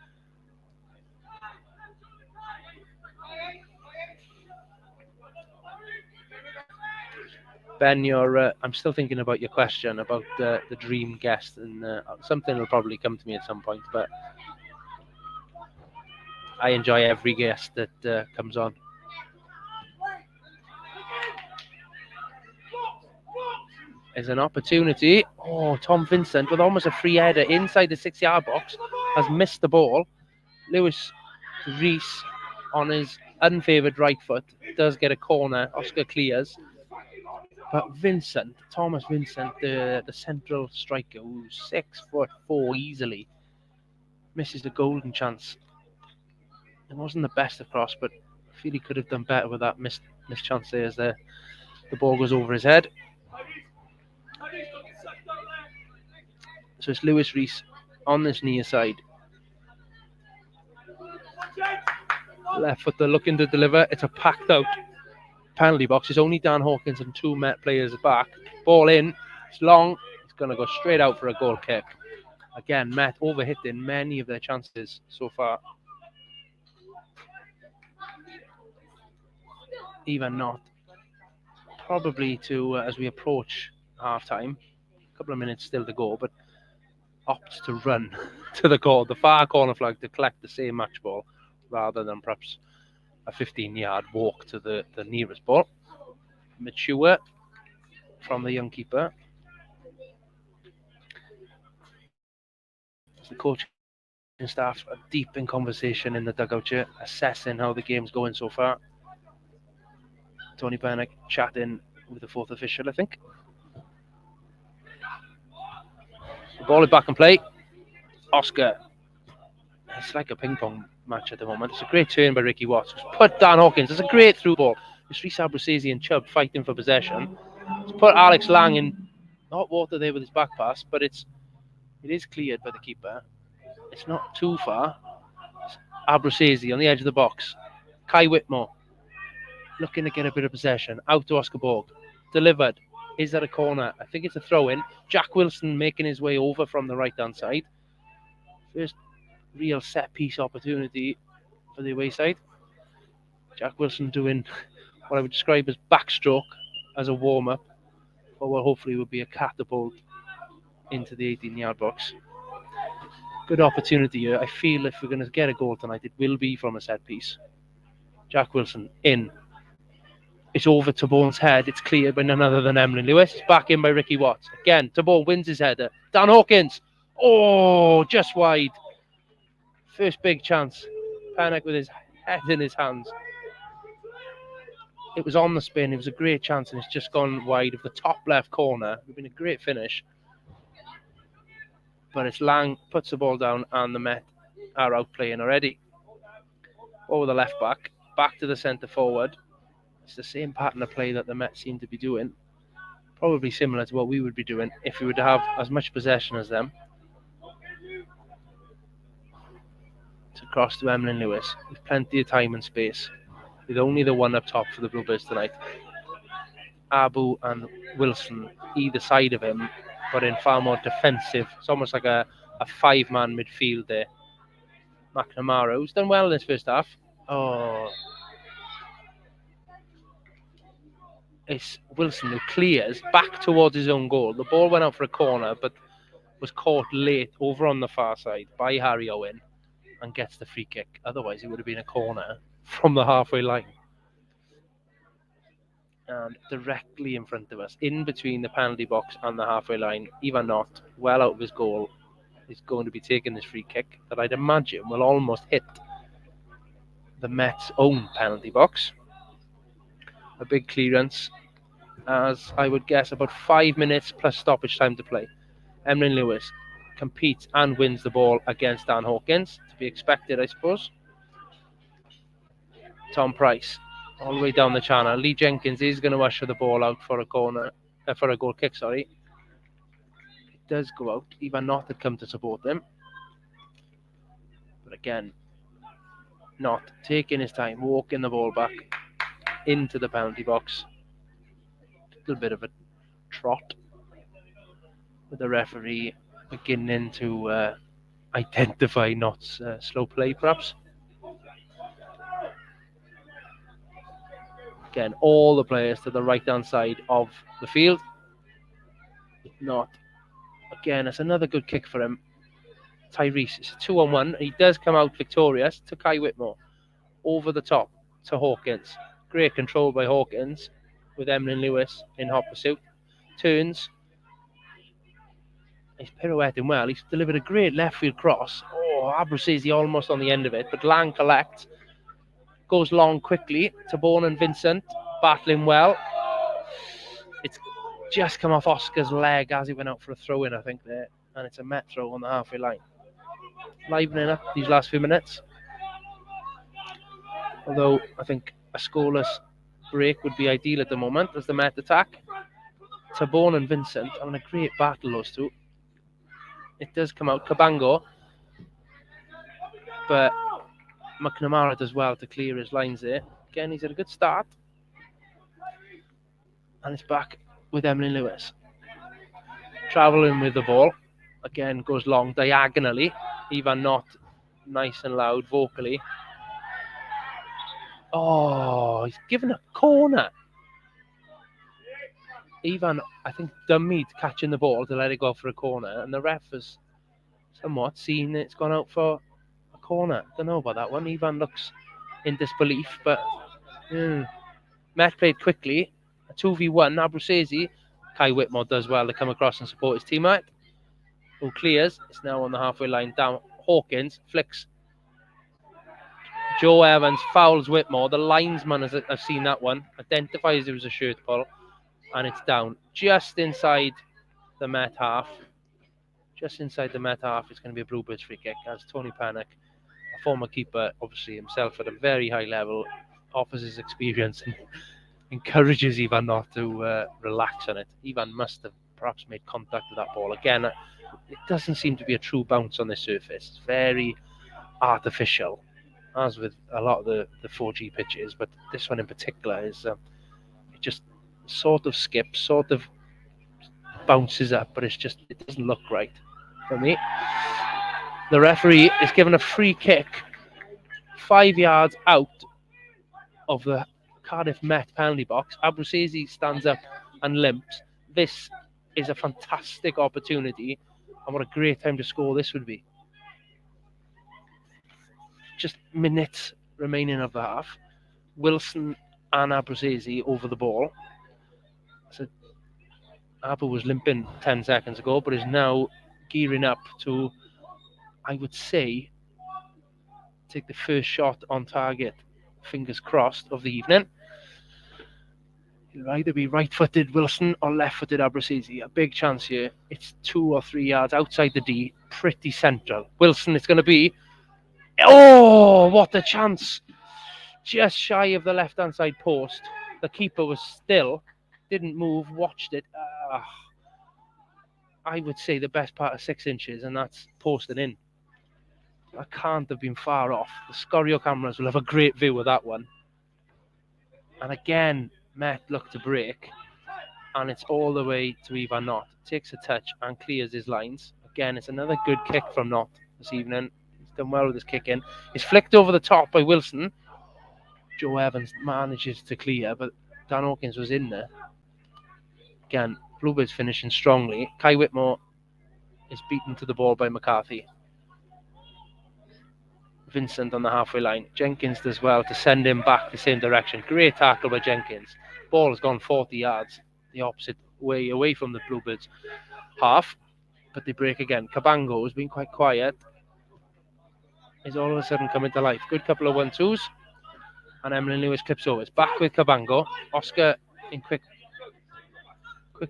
Ben, I'm still thinking about your question about the dream guest, and something will probably come to me at some point, but I enjoy every guest that comes on. There's an opportunity. Oh, Tom Vincent with almost a free header inside the 6-yard box has missed the ball. Lewis Reese on his unfavoured right foot does get a corner. Oscar clears. But Thomas Vincent, the central striker, who's 6'4" easily, misses the golden chance. It wasn't the best across, but I feel he could have done better with that missed chance there as the ball goes over his head. So it's Lewis Reese on this near side. Left foot, they're looking to deliver. It's a packed out penalty box. It's only Dan Hawkins and 2 Met players back. Ball in. It's long. It's going to go straight out for a goal kick. Again, Met overhitting many of their chances so far. Even not. Probably to, as we approach half-time, a couple of minutes still to go, but opts to run to the far corner flag to collect the same match ball rather than perhaps a 15-yard walk to the nearest ball. Mature from the young keeper. The coaching staff are deep in conversation in the dugout here, assessing how the game's going so far. Tony Bernick chatting with the 4th official, I think. The ball is back in play. Oscar. It's like a ping-pong match at the moment. It's a great turn by Ricky Watts. It's put Dan Hawkins. It's a great through ball. It's Rhys Abruzzese and Chubb fighting for possession. It's put Alex Lang in hot water there with his back pass, but it is cleared by the keeper. It's not too far. It's Abruzzese on the edge of the box. Kai Whitmore looking to get a bit of possession. Out to Oscar Borg. Delivered. Is that a corner? I think it's a throw-in. Jack Wilson making his way over from the right-hand side. First real set-piece opportunity for the away side. Jack Wilson doing what I would describe as backstroke as a warm-up for what hopefully will be a catapult into the 18-yard box. Good opportunity here. I feel if we're going to get a goal tonight, it will be from a set-piece. Jack Wilson in. It's over Tabone's head. It's cleared by none other than Emlyn Lewis. It's back in by Ricky Watts. Again, Tabone wins his header. Dan Hawkins. Oh, just wide. First big chance. Panic with his head in his hands. It was on the spin. It was a great chance, and it's just gone wide of the top left corner. It would have been a great finish. But it's Lang puts the ball down, and the Met are out playing already. Over the left back. Back to the centre forward. It's the same pattern of play that the Met seem to be doing. Probably similar to what we would be doing if we were to have as much possession as them. It's across to Emlyn Lewis with plenty of time and space, with only the one up top for the Bluebirds tonight. Abu and Wilson either side of him, but in far more defensive. It's almost like a 5-man midfield there. McNamara, who's done well in this first half. Oh. it's Wilson who clears back towards his own goal. The ball went out for a corner, but was caught late over on the far side by Harry Owen and gets the free kick. Otherwise, it would have been a corner from the halfway line. And directly in front of us, in between the penalty box and the halfway line, Ivan Knott, well out of his goal, is going to be taking this free kick that I'd imagine will almost hit the Mets' own penalty box. A big clearance, as I would guess about 5 minutes plus stoppage time to play. Emlyn Lewis competes and wins the ball against Dan Hawkins. To be expected, I suppose. Tom Price, all the way down the channel. Lee Jenkins is going to usher the ball out for a corner, for a goal kick, sorry. It does go out. Ivan Knott had come to support them. But again, Knott taking his time, walking the ball back into the penalty box. A little bit of a trot, with the referee beginning to identify Knott's slow play, perhaps. Again, all the players to the right-hand side of the field. Knott. Again, it's another good kick for him. Tyrese, it's a 2-on-1. He does come out victorious to Kai Whitmore. Over the top to Hawkins. Great control by Hawkins with Emlyn Lewis in hot pursuit. Turns. He's pirouetting well. He's delivered a great left field cross. Oh, Abruzzese almost on the end of it, but Lang collects. Goes long quickly to Bourne and Vincent. Battling well. It's just come off Oscar's leg as he went out for a throw-in, I think, there. And it's a Met throw on the halfway line. Livening up these last few minutes. Although I think a scoreless break would be ideal at the moment as the Met attack. To Bourne and Vincent having a great battle, those two. It does come out Cabango, but McNamara does well to clear his lines there. Again, he's had a good start. And it's back with Emlyn Lewis. Travelling with the ball. Again, goes long diagonally. Ivan Knott, nice and loud vocally. Oh, he's given a corner. Ivan, I think, dummied catching the ball to let it go for a corner. And the ref has somewhat seen it's gone out for a corner. Don't know about that one. Ivan looks in disbelief, but Met played quickly. A 2v1, Abruzzese. Kai Whitmore does well to come across and support his teammate, who clears. It's now on the halfway line down. Hawkins flicks. Joe Evans fouls Whitmore. The linesman has seen that one. Identifies it was a shirt pull. And it's down just inside the Met half. Just inside the Met half. It's going to be a Bluebirds free kick as Tony Panic, a former keeper, obviously himself at a very high level, offers his experience and encourages Ivan Knott to relax on it. Ivan must have perhaps made contact with that ball. Again, it doesn't seem to be a true bounce on this surface. It's very artificial, as with a lot of the 4G pitches, but this one in particular is it just sort of skips, sort of bounces up, but it doesn't look right for me. The referee is given a free kick 5 yards out of the Cardiff Met penalty box. Abruzzese stands up and limps. This is a fantastic opportunity, and what a great time to score this would be. Just minutes remaining of the half. Wilson and Abruzzese over the ball. So Abu was limping 10 seconds ago, but is now gearing up to, I would say, take the first shot on target, fingers crossed, of the evening. It'll either be right-footed Wilson or left-footed Abruzzese. A big chance here. It's 2 or 3 yards outside the D, pretty central. Wilson, it's going to be. Oh, what a chance! Just shy of the left-hand side post. The keeper was still, didn't move, watched it. I would say the best part of 6 inches, and that's posted in. That can't have been far off. The Scorio cameras will have a great view of that one. And again, Met look to break, and it's all the way to Ivan Knott. Takes a touch and clears his lines. Again, it's another good kick from Knott this evening. He's done well with his kick in. It's flicked over the top by Wilson. Joe Evans manages to clear, but Dan Hawkins was in there. Again, Bluebirds finishing strongly. Kai Whitmore is beaten to the ball by McCarthy. Vincent on the halfway line. Jenkins does well to send him back the same direction. Great tackle by Jenkins. Ball has gone 40 yards the opposite way away from the Bluebirds half, but they break again. Cabango has been quite quiet. He's all of a sudden coming to life. Good couple of 1-2s, and Emlyn Lewis clips over. It's back with Cabango. Oscar in quick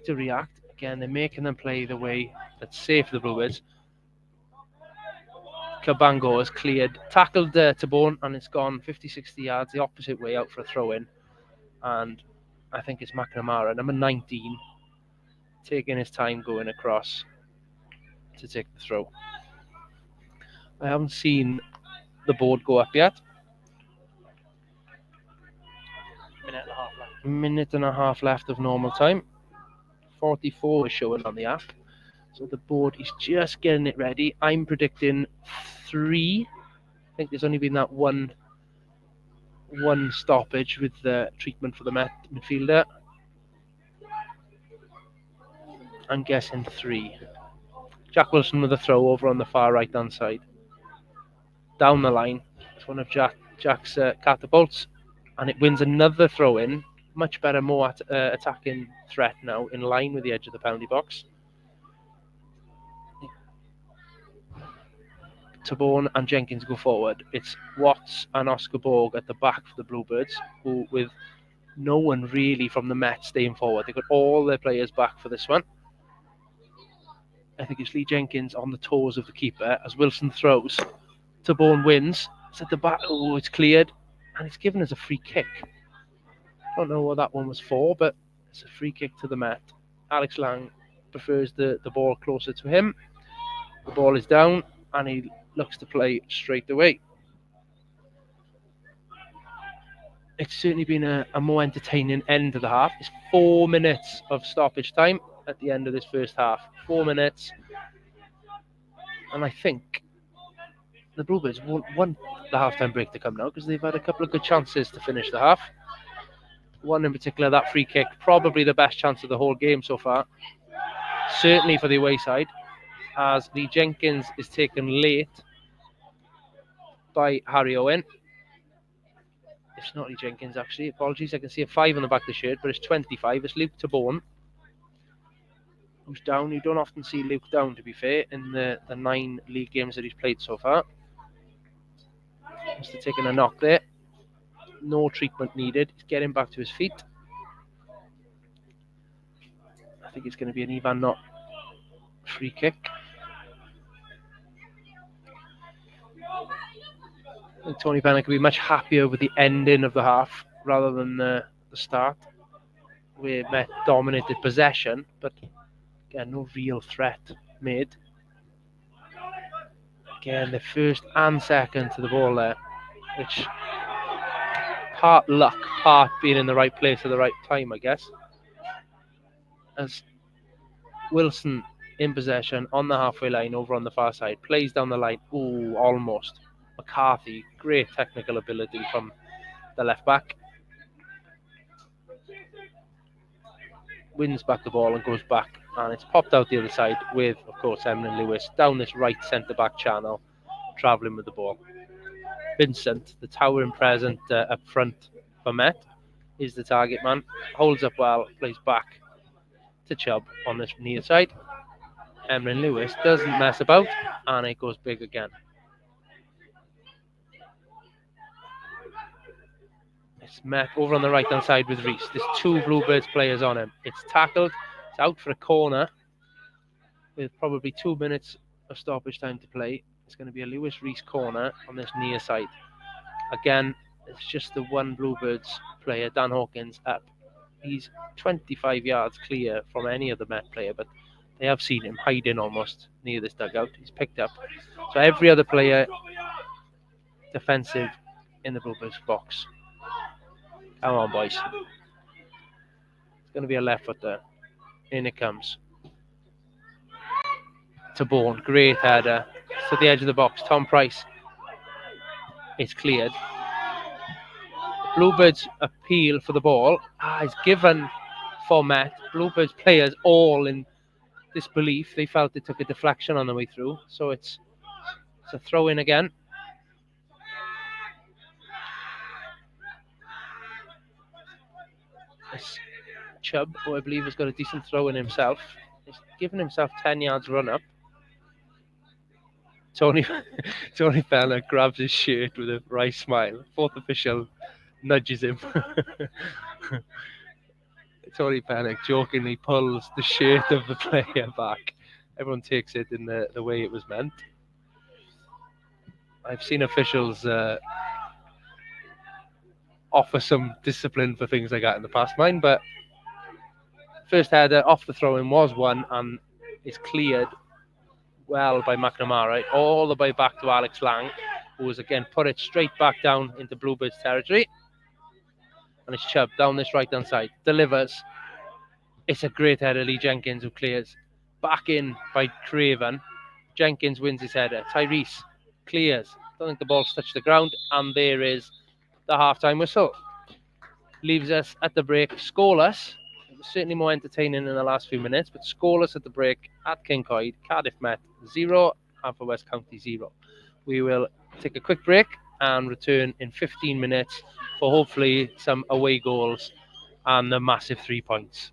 to react. Again, they're making them play the way that's safe for the Bluebirds. Cabango has cleared, tackled Tabone, and it's gone 50-60 yards the opposite way out for a throw-in. And I think it's McNamara, number 19, taking his time going across to take the throw. I haven't seen the board go up yet. Minute and a half left of normal time. 44 is showing on the app. So the board is just getting it ready. I'm predicting 3. I think there's only been that one stoppage with the treatment for the midfielder. I'm guessing 3. Jack Wilson with a throw over on the far right hand side. Down the line. It's one of Jack's catapults, and it wins another throw in. Much better, more attacking threat now, in line with the edge of the penalty box. Tabone and Jenkins go forward. It's Watts and Oscar Borg at the back for the Bluebirds, who, with no one really from the Met staying forward. They've got all their players back for this one. I think it's Lee Jenkins on the toes of the keeper as Wilson throws. Tabone wins. It's at the back. Oh, it's cleared, and it's given us a free kick. Don't know what that one was for, but it's a free kick to the Met. Alex Lang prefers the ball closer to him. The ball is down, and he looks to play straight away. It's certainly been a more entertaining end to the half. It's 4 minutes of stoppage time at the end of this first half. 4 minutes. And I think the Bluebirds want the halftime break to come now, because they've had a couple of good chances to finish the half. One in particular, that free kick, probably the best chance of the whole game so far. Certainly for the away side, as Lee Jenkins is taken late by Harry Owen. It's not Lee Jenkins, actually. Apologies, I can see a 5 on the back of the shirt, but it's 25. It's Luke Tabone, who's down. You don't often see Luke down, to be fair, in the 9 league games that he's played so far. Must have taken a knock there. No treatment needed. He's getting back to his feet. I think it's going to be an Ivan Knott free kick. I think Tony Bennett could be much happier with the ending of the half rather than the start, where Met dominated possession, but again, no real threat made. Again, the first and second to the ball there, which part luck, part being in the right place at the right time, I guess. As Wilson in possession on the halfway line over on the far side, plays down the line. Ooh, almost. McCarthy, great technical ability from the left back. Wins back the ball and goes back, and it's popped out the other side with, of course, Emlyn Lewis down this right centre-back channel, travelling with the ball. Vincent, the towering present up front for Met, is the target man. Holds up well, plays back to Chubb on this near side. Emlyn Lewis doesn't mess about, and it goes big again. It's Met over on the right hand side with Reese. There's 2 Bluebirds players on him. It's tackled. It's out for a corner with probably 2 minutes of stoppage time to play. It's going to be a Lewis Reese corner on this near side. Again, it's just the one Bluebirds player, Dan Hawkins, up. He's 25 yards clear from any other Met player, but they have seen him hiding almost near this dugout. He's picked up. So every other player defensive in the Bluebirds box. Come on, boys. It's going to be a left foot there. In it comes. Tabone, great header. To the edge of the box. Tom Price. It's cleared. Bluebirds appeal for the ball. It's given for Met. Bluebirds players all in disbelief. They felt it took a deflection on the way through. So it's a throw in again. It's Chubb, who I believe has got a decent throw in himself. He's given himself 10 yards run up. Tony Fowler grabs his shirt with a wry smile. Fourth official nudges him. Tony Panic jokingly pulls the shirt of the player back. Everyone takes it in the way it was meant. I've seen officials offer some discipline for things like that in the past, mine, but first header off the throw-in was one and is cleared well by McNamara, all the way back to Alex Lang, who has again put it straight back down into Bluebirds territory. And it's Chubb down this right-hand side, delivers. It's a great header, Lee Jenkins, who clears. Back in by Craven. Jenkins wins his header. Tyrese clears. Don't think the ball's touched the ground. And there is the half-time whistle. Leaves us at the break scoreless. It was certainly more entertaining in the last few minutes, but scoreless at the break at Kincoid. Cardiff Met 0, Haverfordwest County 0. We will take a quick break and return in 15 minutes for hopefully some away goals and the massive 3 points.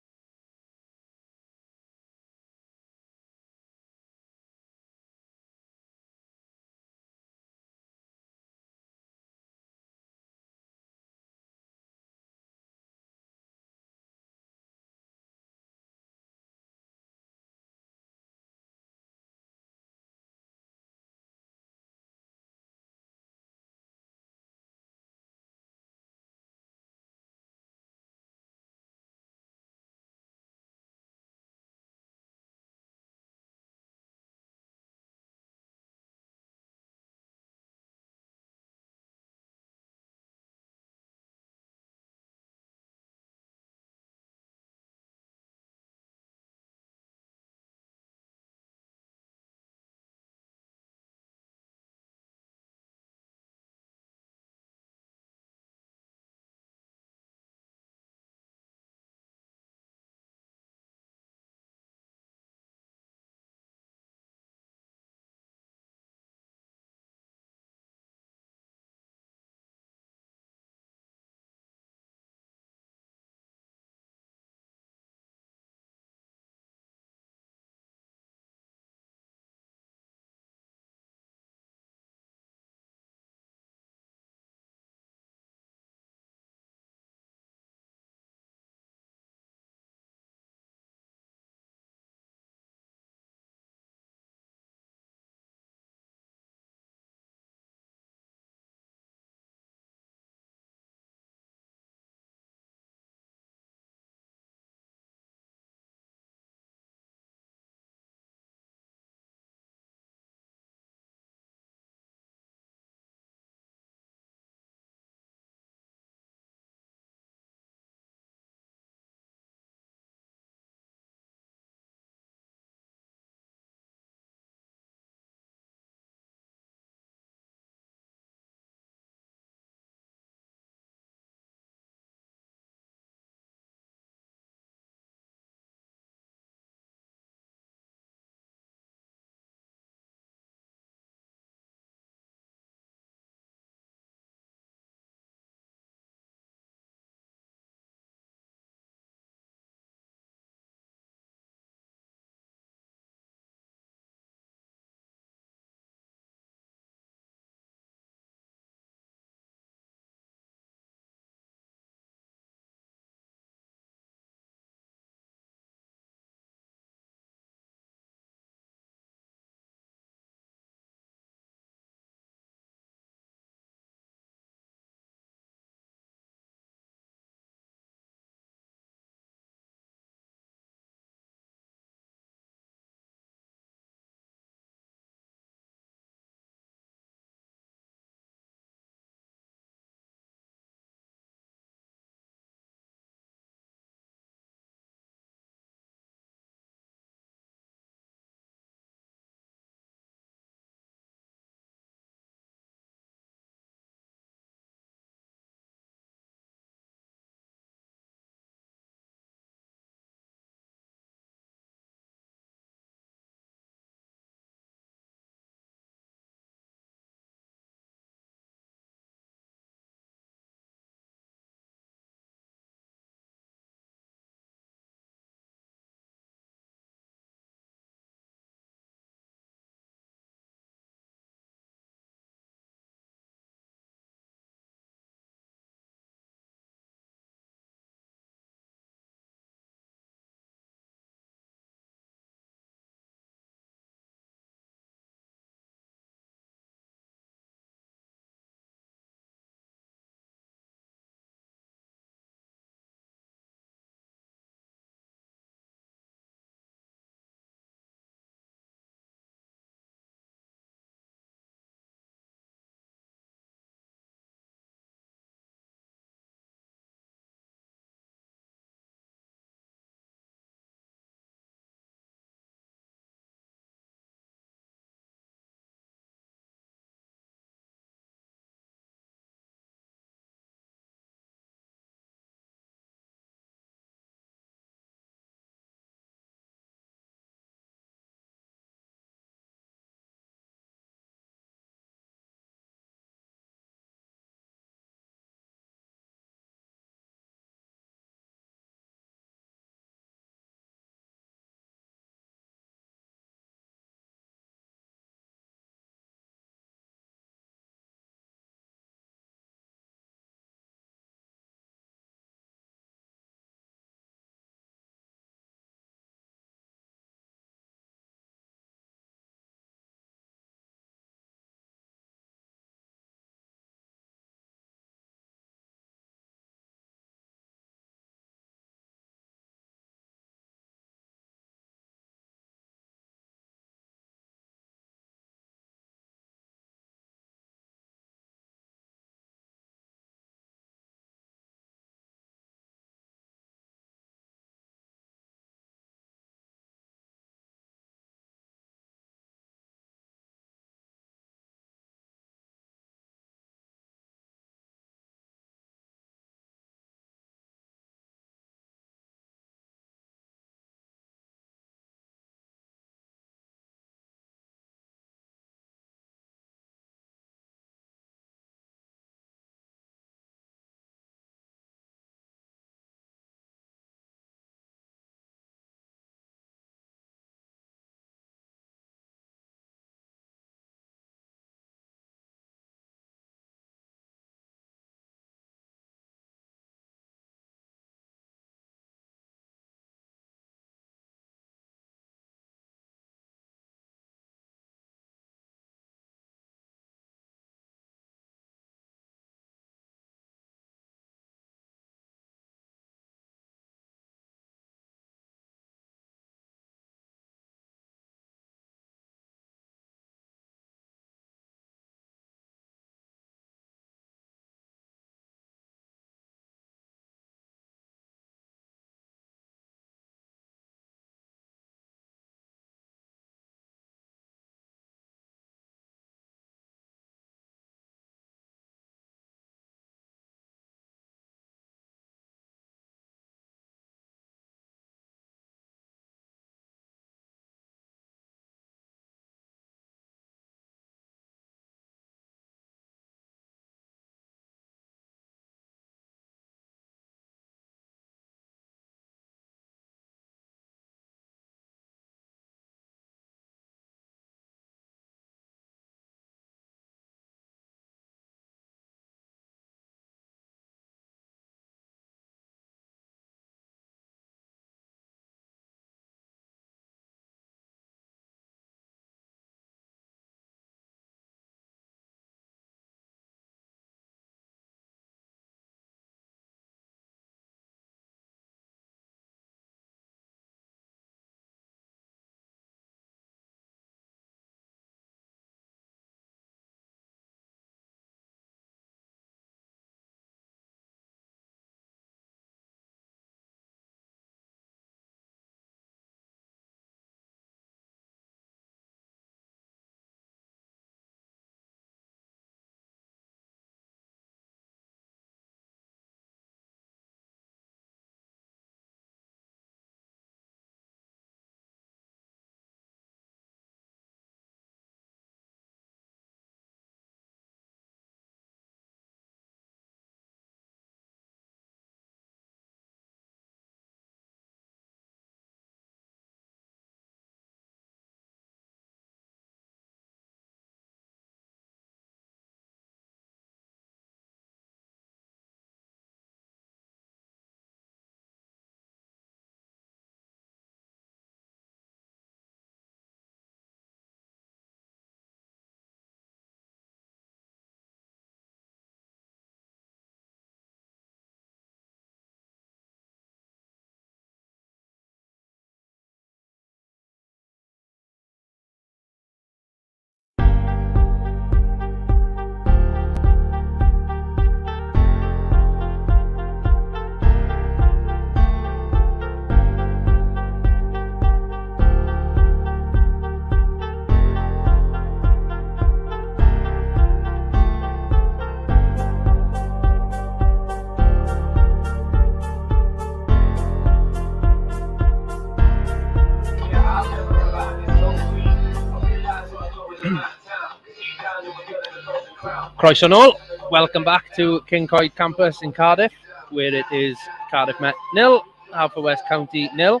Croeso nôl. Welcome back to King Coed campus in Cardiff, where it is Cardiff Met 0, Haverfordwest County 0.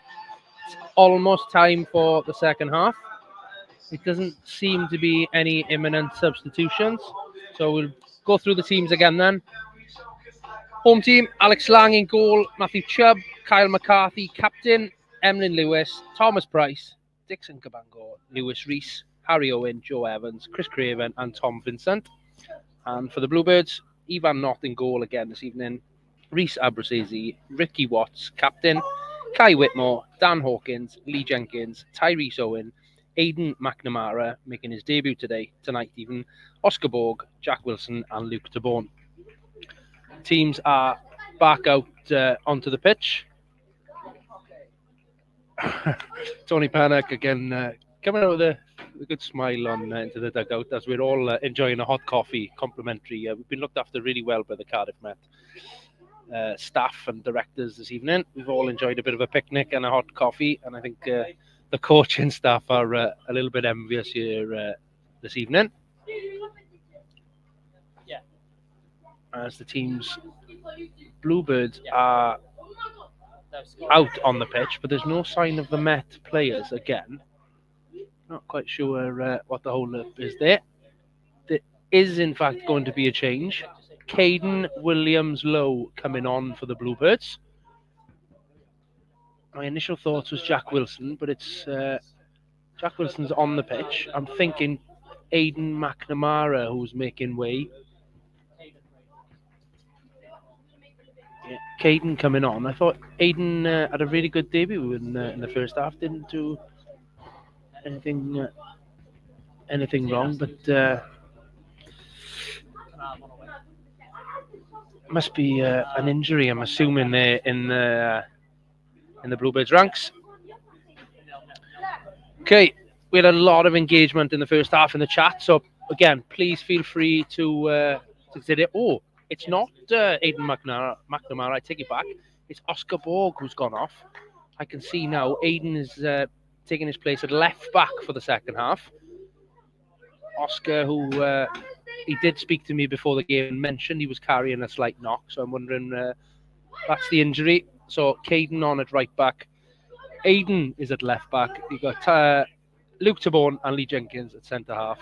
It's almost time for the second half. It doesn't seem to be any imminent substitutions, so we'll go through the teams again then. Home team, Alex Lang in goal, Matthew Chubb, Kyle McCarthy, captain, Emlyn Lewis, Thomas Price, Dixon Cabango, Lewis Rees, Harry Owen, Joe Evans, Chris Craven and Tom Vincent. And for the Bluebirds, Ivan Knott in goal again this evening, Reese Abruzzese, Ricky Watts, captain, Kai Whitmore, Dan Hawkins, Lee Jenkins, Tyrese Owen, Aidan McNamara making his debut tonight even, Oscar Borg, Jack Wilson and Luke DeBorn. Teams are back out onto the pitch. Tony Panic again coming out with a good smile on into the dugout as we're all enjoying a hot coffee complimentary. We've been looked after really well by the Cardiff Met staff and directors this evening. We've all enjoyed a bit of a picnic and a hot coffee, and I think the coaching staff are a little bit envious here this evening. As the team's Bluebirds are out on the pitch, but there's no sign of the Met players again. Not quite sure what the hold-up is there. There is, in fact, going to be a change. Caden Williams-Lowe coming on for the Bluebirds. My initial thoughts was Jack Wilson, but it's Jack Wilson's on the pitch. I'm thinking Aidan McNamara, who's making way. Yeah, Caden coming on. I thought Aidan had a really good debut in the first half. Didn't do anything wrong, but must be an injury, I'm assuming, there in the Bluebirds ranks. Okay, we had a lot of engagement in the first half in the chat, so again, please feel free to say it. Oh, it's not Aidan McNamara, I take it back. It's Oscar Borg who's gone off. I can see now Aidan is taking his place at left back for the second half. Oscar, who he did speak to me before the game and mentioned he was carrying a slight knock, so I'm wondering that's the injury. So Caden on at right back. Aidan is at left back. You've got Luke DeBorn and Lee Jenkins at centre half.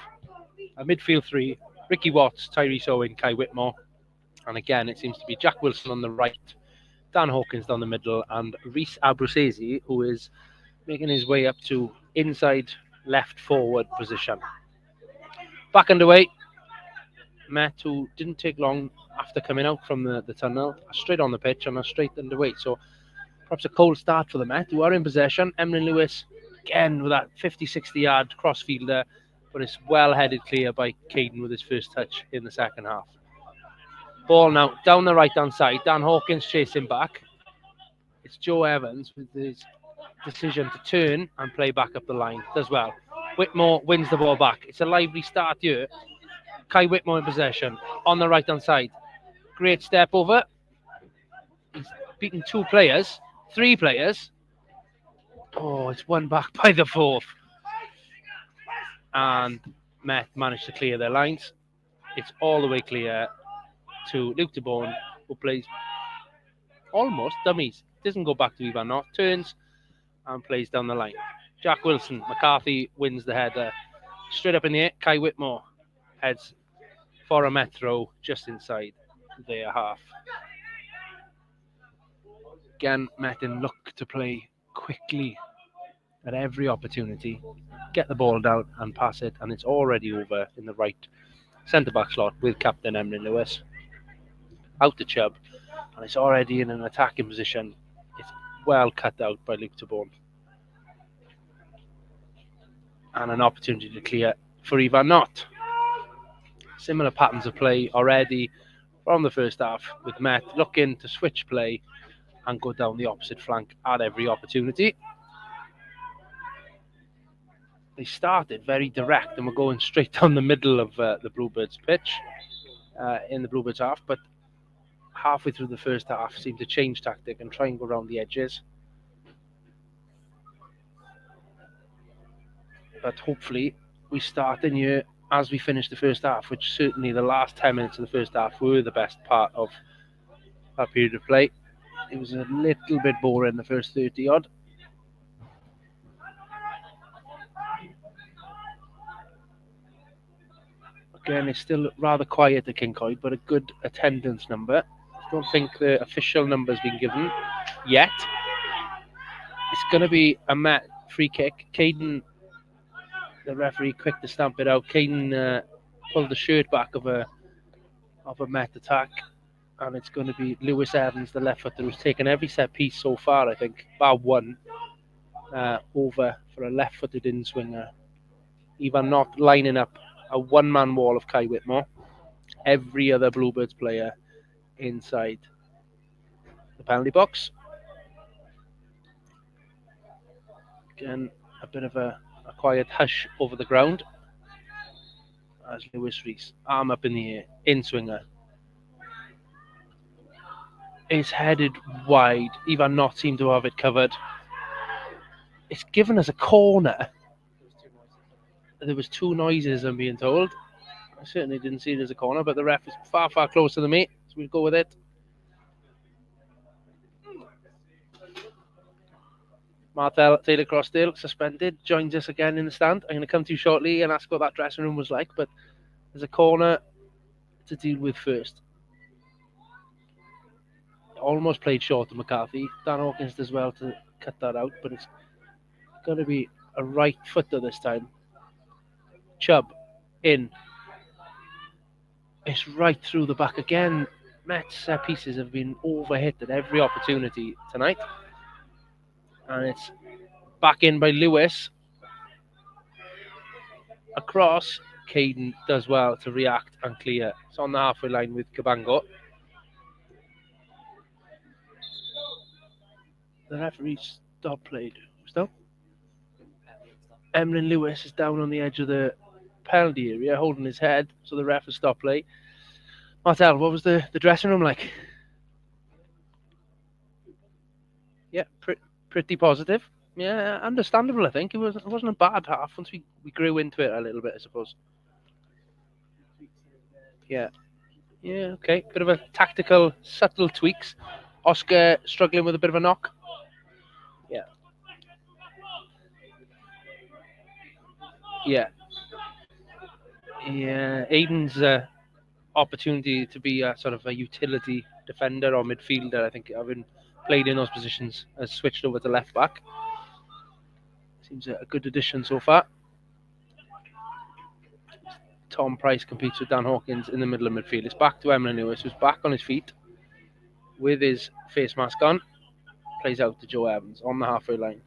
A midfield three, Ricky Watts, Tyrese Owen, Kai Whitmore. And again, it seems to be Jack Wilson on the right, Dan Hawkins down the middle, and Reese Abruzzese, who is making his way up to inside left forward position. Back underway. Met, who didn't take long after coming out from the tunnel, straight on the pitch and straight underway. So perhaps a cold start for the Met, who are in possession. Emlyn Lewis, again with that 50-60 yard crossfielder, but it's well headed clear by Caden with his first touch in the second half. Ball now down the right hand side. Dan Hawkins chasing back. It's Joe Evans with his decision to turn and play back up the line. Does well. Whitmore wins the ball back. It's a lively start here. Kai Whitmore in possession on the right hand side. Great step over. He's beaten three players. Oh, it's won back by the fourth. And Met managed to clear their lines. It's all the way clear to Luke DeBorn, who plays almost dummies. Doesn't go back to Ivan Knott, turns and plays down the line. Jack Wilson, McCarthy wins the header. Straight up in the air, Kai Whitmore heads for a Met throw just inside their half. Again, Met in luck to play quickly at every opportunity, get the ball down and pass it, and it's already over in the right centre-back slot with captain Emlyn Lewis. Out to Chubb, and it's already in an attacking position. It's well cut out by Luke DeBorn. And an opportunity to clear for Ivan Knott. Similar patterns of play already from the first half, with Met looking to switch play and go down the opposite flank at every opportunity. They started very direct and were going straight down the middle of the Bluebirds pitch in the Bluebirds half, but halfway through the first half seemed to change tactic and try and go around the edges. But hopefully we start in here as we finish the first half, which certainly the last 10 minutes of the first half were the best part of that period of play. It was a little bit boring the first 30 odd. Again, it's still rather quiet at Kincoid, but a good attendance number. I don't think the official number's been given yet. It's going to be a Met free kick. Caden, the referee, quick to stamp it out. Caden pulled the shirt back of a Met attack, and it's going to be Lewis Evans, the left footer, who's taken every set piece so far, I think, bar one, over for a left-footed in-swinger. Even not lining up a one-man wall of Kai Whitmore. Every other Bluebirds player inside the penalty box. Again, a bit of a quiet hush over the ground as Lewis Rees, arm up in the air, in-swinger. Is headed wide. Ivan not seemed to have it covered. It's given us a corner. There was two noises, I'm being told. I certainly didn't see it as a corner, but the ref is far, far closer than me, so we'll go with it. Martel Taylor Crossdale, suspended, joins us again in the stand. I'm going to come to you shortly and ask what that dressing room was like, but there's a corner to deal with first. Almost played short to McCarthy. Dan Hawkins does well to cut that out, but it's going to be a right footer this time. Chubb in. It's right through the back again. Met's set pieces have been overhit at every opportunity tonight. And it's back in by Lewis. Across, Caden does well to react and clear. It's on the halfway line with Cabango. The referee stopped played. Stop. Emlyn Lewis is down on the edge of the penalty area, holding his head, so the ref has stopped play. Martel, what was the dressing room like? Yeah, pretty positive. Yeah, understandable, I think. It wasn't a bad half once we grew into it a little bit, I suppose. Yeah, okay. Bit of a tactical, subtle tweaks. Oscar struggling with a bit of a knock. Yeah. Aiden's opportunity to be a sort of a utility defender or midfielder, I think, having played in those positions, has switched over to left back. Seems a good addition so far. Tom Price competes with Dan Hawkins in the middle of midfield. It's back to Emlyn Lewis, who's back on his feet with his face mask on. Plays out to Joe Evans on the halfway line.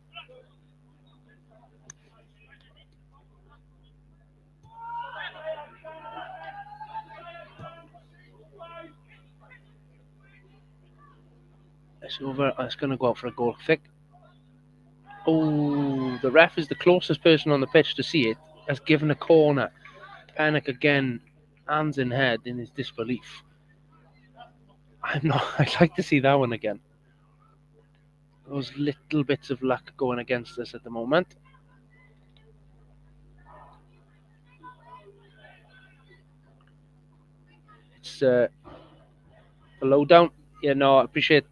It's over. It's going to go out for a goal kick. Oh, the ref is the closest person on the pitch to see it. Has given a corner. Panic again, hands in head in his disbelief. I'd like to see that one again. Those little bits of luck going against us at the moment. It's the lowdown. Yeah, no, I appreciate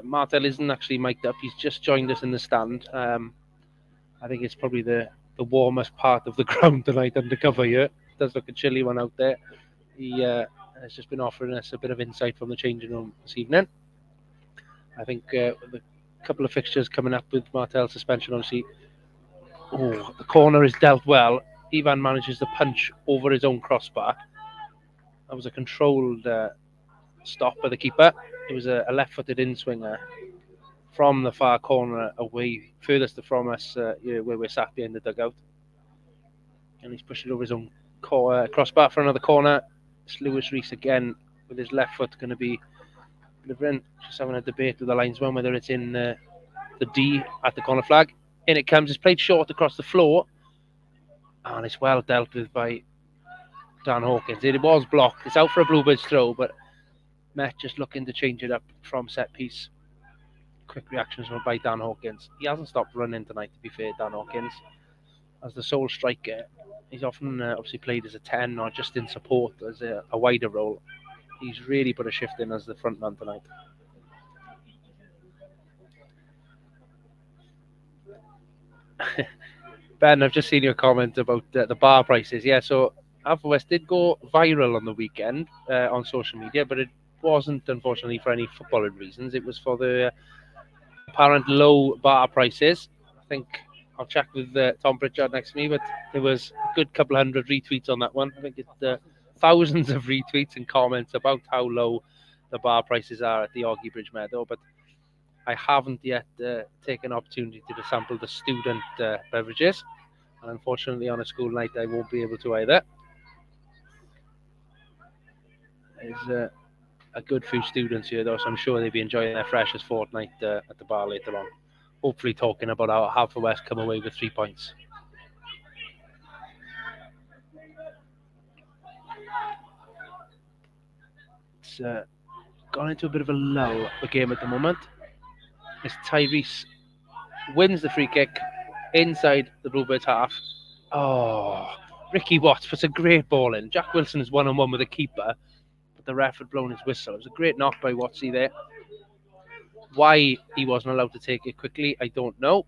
Martel isn't actually mic'd up. He's just joined us in the stand. I think it's probably the warmest part of the ground tonight undercover here. It does look a chilly one out there. He has just been offering us a bit of insight from the changing room this evening. I think the couple of fixtures coming up with Martel's suspension, obviously. Oh, the corner is dealt well. Ivan manages to punch over his own crossbar. That was a controlled stop by the keeper. It was a left-footed in-swinger from the far corner away, furthest from us, where we're sat behind the dugout. And he's pushed it over his own crossbar for another corner. It's Lewis Rees again with his left foot going to be delivering. Just having a debate with the linesman whether it's in the D at the corner flag. In it comes. It's played short across the floor. And it's well dealt with by Dan Hawkins. It was blocked. It's out for a Bluebirds throw, but Met just looking to change it up from set piece. Quick reactions by Dan Hawkins. He hasn't stopped running tonight, to be fair, Dan Hawkins. as the sole striker. He's often obviously played as a 10 or just in support as a wider role. He's really put a shift in as the front man tonight. Ben, I've just seen your comment about the bar prices. Yeah, so Haverfordwest did go viral on the weekend on social media, but it wasn't, unfortunately, for any footballing reasons. It was for the apparent low bar prices. I think I'll check with Tom Pritchard next to me, but there was a good couple hundred retweets on that one. I think it's thousands of retweets and comments about how low the bar prices are at the Oggy Bridge Meadow, but I haven't yet taken opportunity to sample the student beverages, and unfortunately on a school night I won't be able to either. There's a good few students here though, so I'm sure they'll be enjoying their freshest fortnight at the bar later on. Hopefully talking about how Haverfordwest come away with 3 points. It's gone into a bit of a lull, the game at the moment. As Tyrese wins the free kick inside the Bluebirds half. Oh, Ricky Watts puts a great ball in. Jack Wilson is one-on-one with the keeper, but the ref had blown his whistle. It was a great knock by Wattsy there. Why he wasn't allowed to take it quickly, I don't know.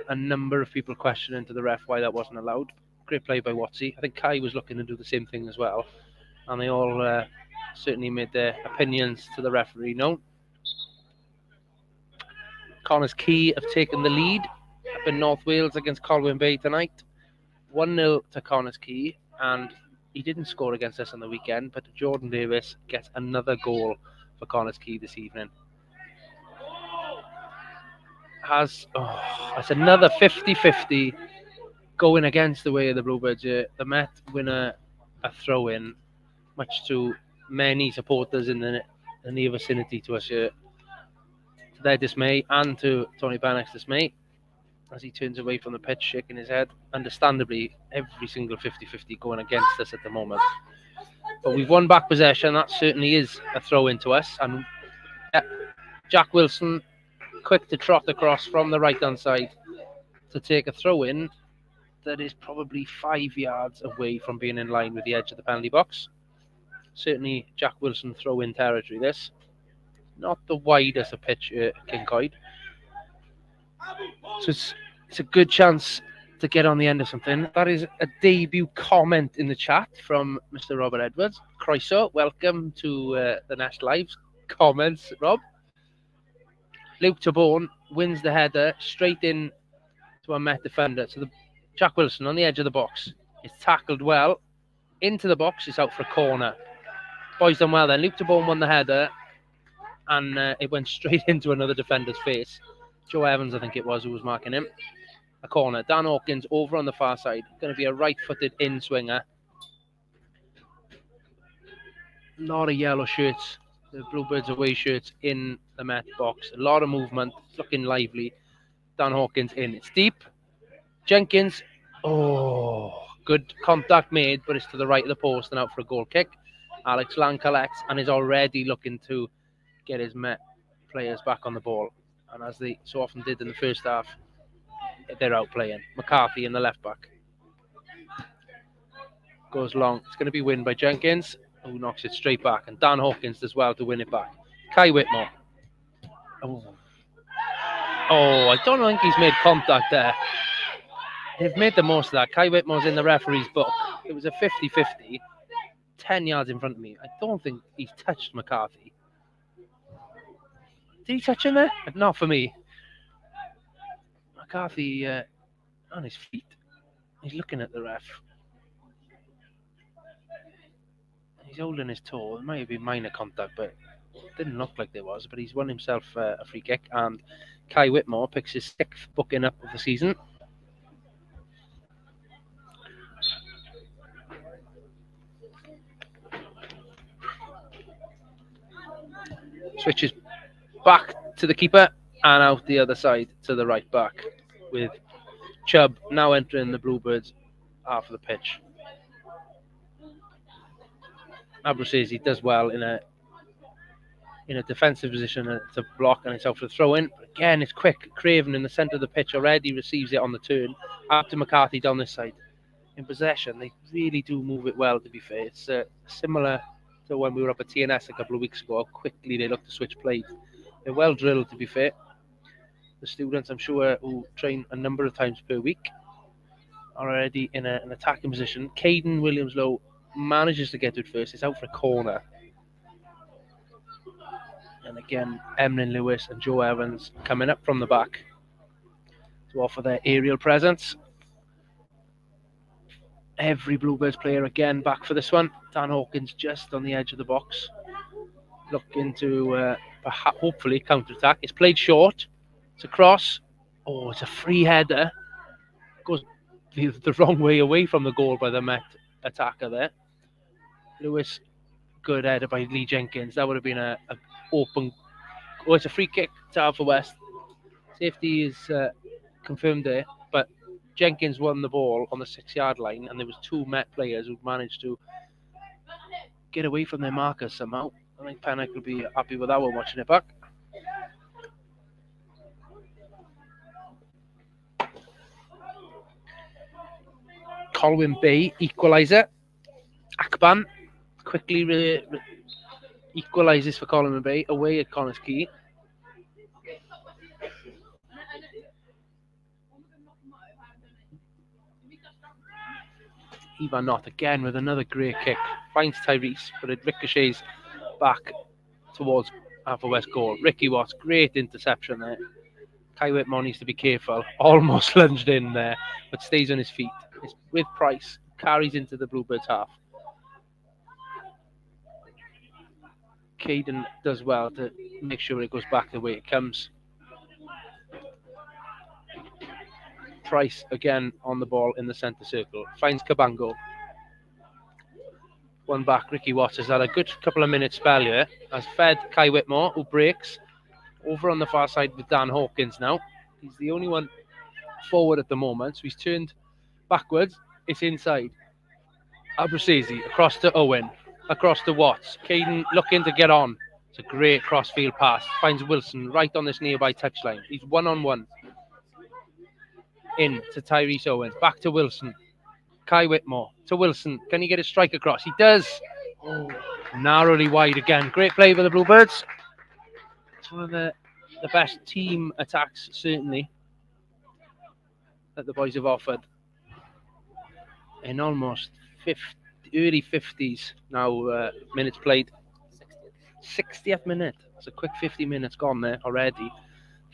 A number of people questioning to the ref why that wasn't allowed. Great play by Wattsy. I think Kai was looking to do the same thing as well. And they all certainly made their opinions to the referee known. Connah's Quay have taken the lead up in North Wales against Colwyn Bay tonight. 1-0 to Connah's Quay, and he didn't score against us on the weekend, but Jordan Davis gets another goal for Connah's Quay this evening. It's another 50-50 going against the way of the Bluebirds here. The Met win a throw-in, much to many supporters in the near vicinity to us here. To their dismay and to Tony Bannock's dismay, as he turns away from the pitch, shaking his head. Understandably, every single 50-50 going against us at the moment. But we've won back possession. That certainly is a throw-in to us. And Jack Wilson, quick to trot across from the right-hand side to take a throw-in that is probably 5 yards away from being in line with the edge of the penalty box. Certainly Jack Wilson throw-in territory, this. Not the widest of pitch at Kincoid. So it's a good chance to get on the end of something. That is a debut comment in the chat from Mr. Robert Edwards. Croeso, welcome to the Nest Live's comments, Rob. Luke Tabone wins the header straight in to a Met defender. So Jack Wilson on the edge of the box is tackled well. Into the box, it's out for a corner. Boys done well then. Luke Tabone won the header, and it went straight into another defender's face. Joe Evans, I think it was, who was marking him. A corner. Dan Hawkins over on the far side. Going to be a right-footed in-swinger. A lot of yellow shirts. The Bluebirds away shirts in the Met box. A lot of movement. It's looking lively. Dan Hawkins in. It's deep. Jenkins. Oh, good contact made, but it's to the right of the post and out for a goal kick. Alex Lang collects and is already looking to get his Met players back on the ball. And as they so often did in the first half, they're out playing. McCarthy in the left back. Goes long. It's going to be win by Jenkins, who knocks it straight back. And Dan Hawkins does well to win it back. Kai Whitmore. Oh, I don't think he's made contact there. They've made the most of that. Kai Whitmore's in the referee's book. It was a 50-50. 10 yards in front of me. I don't think he's touched McCarthy. Did he touch him there? Not for me. McCarthy on his feet. He's looking at the ref. He's holding his toe. It might have been minor contact, but it didn't look like there was. But he's won himself a free kick, and Kai Whitmore picks his 6th booking up of the season. Switches back to the keeper and out the other side to the right back, with Chubb now entering the Bluebirds half of the pitch. Abruzzese does well in a in a defensive position to block, and it's out for a throw in. But again, it's quick. Craven in the centre of the pitch already receives it on the turn. Out to McCarthy down this side. In possession, they really do move it well, to be fair. It's similar to when we were up at TNS a couple of weeks ago, how quickly they look to switch plays. They're well drilled, to be fair. The students, I'm sure, who train a number of times per week are already in an attacking position. Caden Williams-Lowe manages to get to it first. It's out for a corner. And again, Emlyn Lewis and Joe Evans coming up from the back to offer their aerial presence. Every Bluebirds player again back for this one. Dan Hawkins just on the edge of the box, looking to perhaps, hopefully, counter-attack. It's played short. It's a cross. Oh, it's a free header. Goes the wrong way away from the goal by the Met attacker there. Lewis, good header by Lee Jenkins. That would have been an open... Oh, it's a free kick to Haverfordwest. Safety is confirmed there, but Jenkins won the ball on the 6-yard line, and there was 2 Met players who managed to get away from their markers somehow. I think Pennock will be happy with that one watching it back. Colwyn Bay equaliser. Akban quickly equalises for Colwyn Bay away at Connors Quay. Ivan Knott again with another great kick. Finds Tyrese, but it ricochets back towards Haverfordwest goal. Ricky Watts, great interception there. Kai Whitmore needs to be careful. Almost lunged in there, but stays on his feet. It's with Price, carries into the Bluebirds half. Caden does well to make sure it goes back the way it comes. Price again on the ball in the centre circle. Finds Cabango. One back. Ricky Watts has had a good couple of minutes spell here. Has fed Kai Whitmore, who breaks. Over on the far side with Dan Hawkins now. He's the only one forward at the moment. So he's turned backwards. It's inside. Abruzzese across to Owen. Across to Watts. Caden looking to get on. It's a great cross-field pass. Finds Wilson right on this nearby touchline. He's one-on-one. In to Tyrese Owens. Back to Wilson. Kai Whitmore to Wilson. Can he get a strike across? He does. Oh, narrowly wide again. Great play for the Bluebirds. It's one of the best team attacks, certainly, that the boys have offered. In almost early 50s now, minutes played. 60th minute. It's a quick 50 minutes gone there already.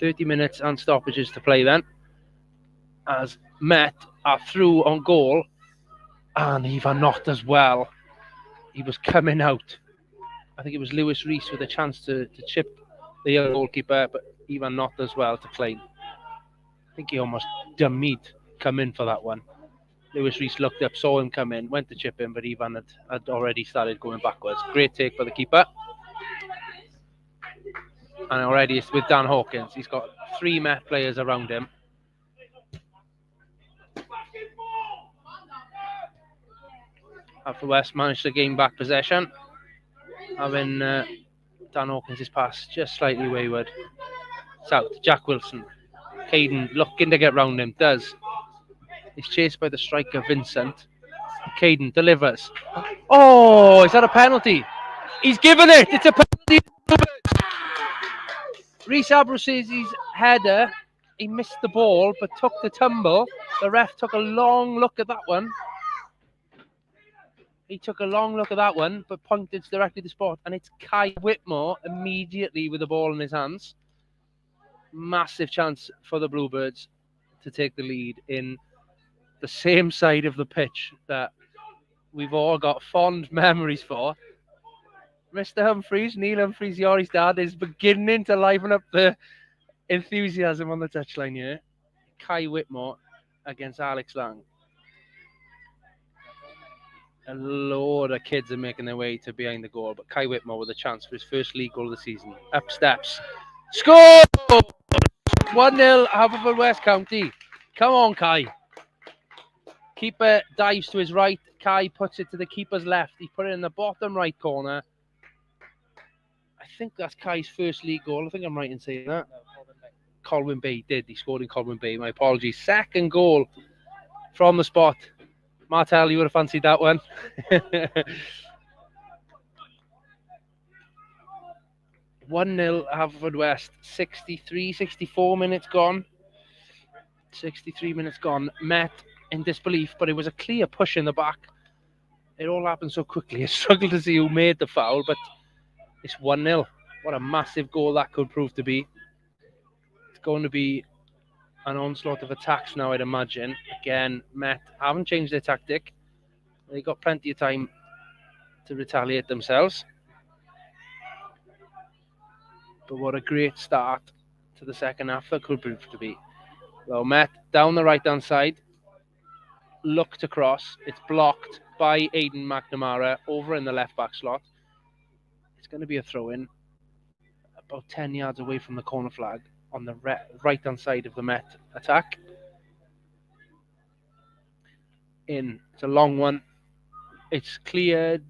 30 minutes and stoppages to play then. As Met are through on goal, and Ivan Knott as well. He was coming out. I think it was Lewis Reese with a chance to chip the young goalkeeper, but Ivan Knott as well to claim. I think he almost dummied come in for that one. Lewis Reese looked up, saw him come in, went to chip him, but Ivan had already started going backwards. Great take by the keeper. And already it's with Dan Hawkins. He's got 3 Met players around him. Haverfordwest managed to gain back possession, having Dan Hawkins' pass just slightly wayward. South, Jack Wilson. Caden looking to get round him, does. He's chased by the striker Vincent. Caden delivers. Oh, is that a penalty? He's given it. It's a penalty. Reece Abruzzi's header. He missed the ball but took the tumble. The ref took a long look at that one. He took a long look at that one, but pointed directly to the spot, and it's Kai Whitmore immediately with the ball in his hands. Massive chance for the Bluebirds to take the lead in the same side of the pitch that we've all got fond memories for. Mr. Humphreys, Neil Humphreys, Yori's dad, is beginning to liven up the enthusiasm on the touchline here. Kai Whitmore against Alex Lang. A load of kids are making their way to behind the goal, but Kai Whitmore with a chance for his first league goal of the season. Up steps. Score! 1-0 Haverfordwest County. Come on, Kai. Keeper dives to his right. Kai puts it to the keeper's left. He put it in the bottom right corner. I think that's Kai's first league goal. I think I'm right in saying that. Colwyn Bay did. He scored in Colwyn Bay. My apologies. Second goal from the spot. Martel, you would have fancied that one. 1-0 Haverfordwest. 64 minutes gone. 63 minutes gone. Met in disbelief, but it was a clear push in the back. It all happened so quickly. I struggled to see who made the foul, but it's 1-0. What a massive goal that could prove to be. It's going to be an onslaught of attacks now, I'd imagine. Again, Met haven't changed their tactic. They got plenty of time to retaliate themselves. But what a great start to the second half that could prove to be. Well, Met down the right-hand side, looked across. It's blocked by Aidan McNamara over in the left-back slot. It's going to be a throw-in about 10 yards away from the corner flag on the right-hand side of the Met attack. In. It's a long one. It's cleared.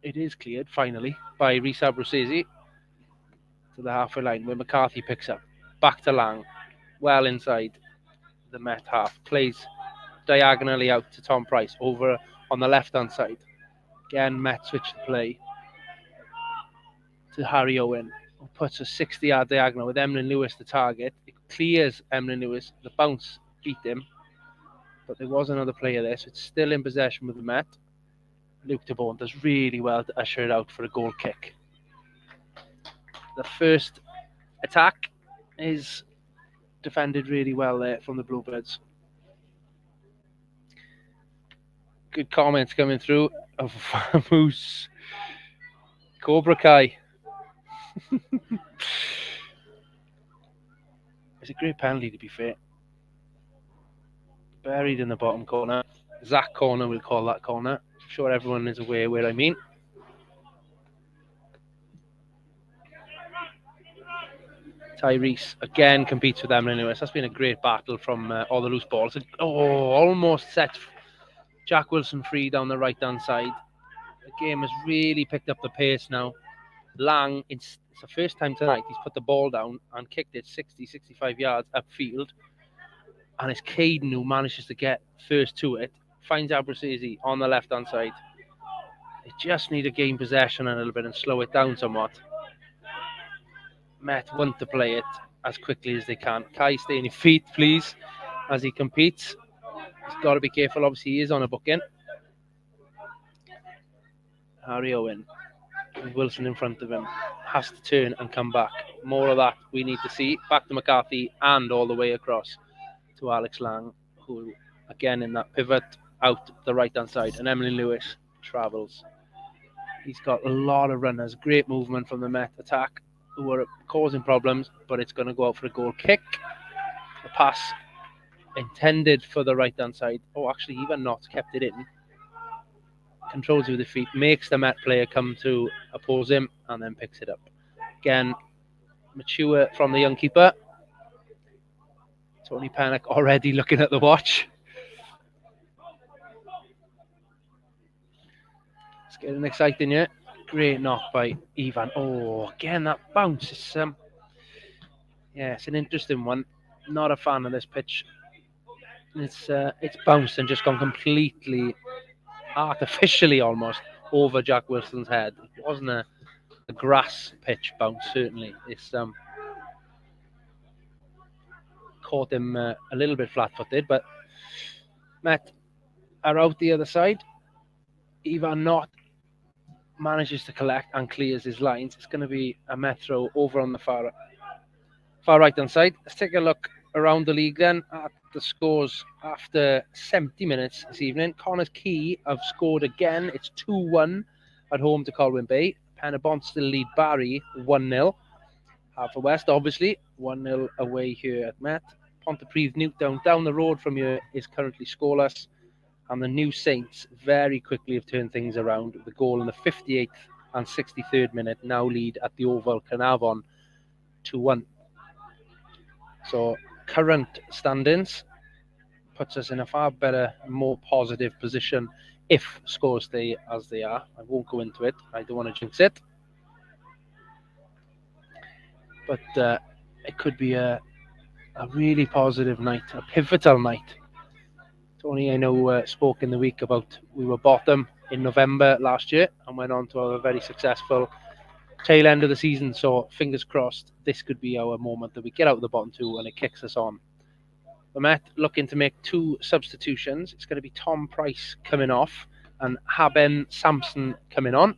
It is cleared, finally, by Rhys Abruzzese to the halfway line where McCarthy picks up. Back to Lang. Well inside the Met half. Plays diagonally out to Tom Price over on the left-hand side. Again, Met switch the play to Harry Owen, who puts a 60-yard diagonal with Emlyn Lewis the target. It clears Emlyn Lewis. The bounce beat him, but there was another player there, so it's still in possession with the Met. Luke de Bourne does really well to usher it out for a goal kick. The first attack is defended really well there from the Bluebirds. Good comments coming through of Moose. Cobra Kai. It's a great penalty, to be fair. Buried in the bottom corner. Zach corner, we'll call that corner. I'm sure everyone is aware where I mean. Tyrese again competes with Emlyn Lewis. That's been a great battle from all the loose balls. Almost set Jack Wilson free down the right-hand side. The game has really picked up the pace now. Lang, it's the first time tonight he's put the ball down and kicked it 60-65 yards upfield. And it's Caden who manages to get first to it. Finds Abruzzese on the left-hand side. They just need to gain possession a little bit and slow it down somewhat. Met want to play it as quickly as they can. Kai, stay on your feet, please, as he competes. He's got to be careful. Obviously, he is on a booking. Harry Owen, with Wilson in front of him, has to turn and come back. More of that we need to see. Back to McCarthy and all the way across to Alex Lang, who, again, in that pivot out the right-hand side. And Emlyn Lewis travels. He's got a lot of runners. Great movement from the Met attack, who are causing problems, but it's going to go out for a goal kick. The pass intended for the right-hand side. Oh, actually, even not kept it in. Controls with the feet, makes the Met player come to oppose him, and then picks it up. Again, mature from the young keeper. Tony Pennock already looking at the watch. It's getting exciting, yeah. Great knock by Ivan. Oh, again, that bounce. It's an interesting one. Not a fan of this pitch. It's bounced and just gone completely, artificially almost, over Jack Wilson's head. It wasn't a grass pitch bounce, certainly. It's caught him a little bit flat-footed, but Met are out the other side. Ivan Knott manages to collect and clears his lines. It's going to be a Met throw over on the far right-hand side. Let's take a look around the league then at the scores after 70 minutes this evening. Connors Key have scored again. It's 2-1 at home to Colwyn Bay. Penabont still lead Barry 1-0. Haverfordwest, obviously, 1-0 away here at Met. Pontypridd Newtown down the road from here is currently scoreless. And the New Saints very quickly have turned things around with the goal in the 58th and 63rd minute. Now lead at the Oval Carnarvon 2-1. So current standings puts us in a far better, more positive position if scores stay as they are. I won't go into it. I don't want to jinx it. but it could be a really positive night, a pivotal night. Tony, I know, spoke in the week about we were bottom in November last year and went on to have a very successful tail end of the season. So fingers crossed, this could be our moment that we get out of the bottom two and it kicks us on. The Met looking to make 2 substitutions. It's going to be Tom Price coming off and Haben Sampson coming on.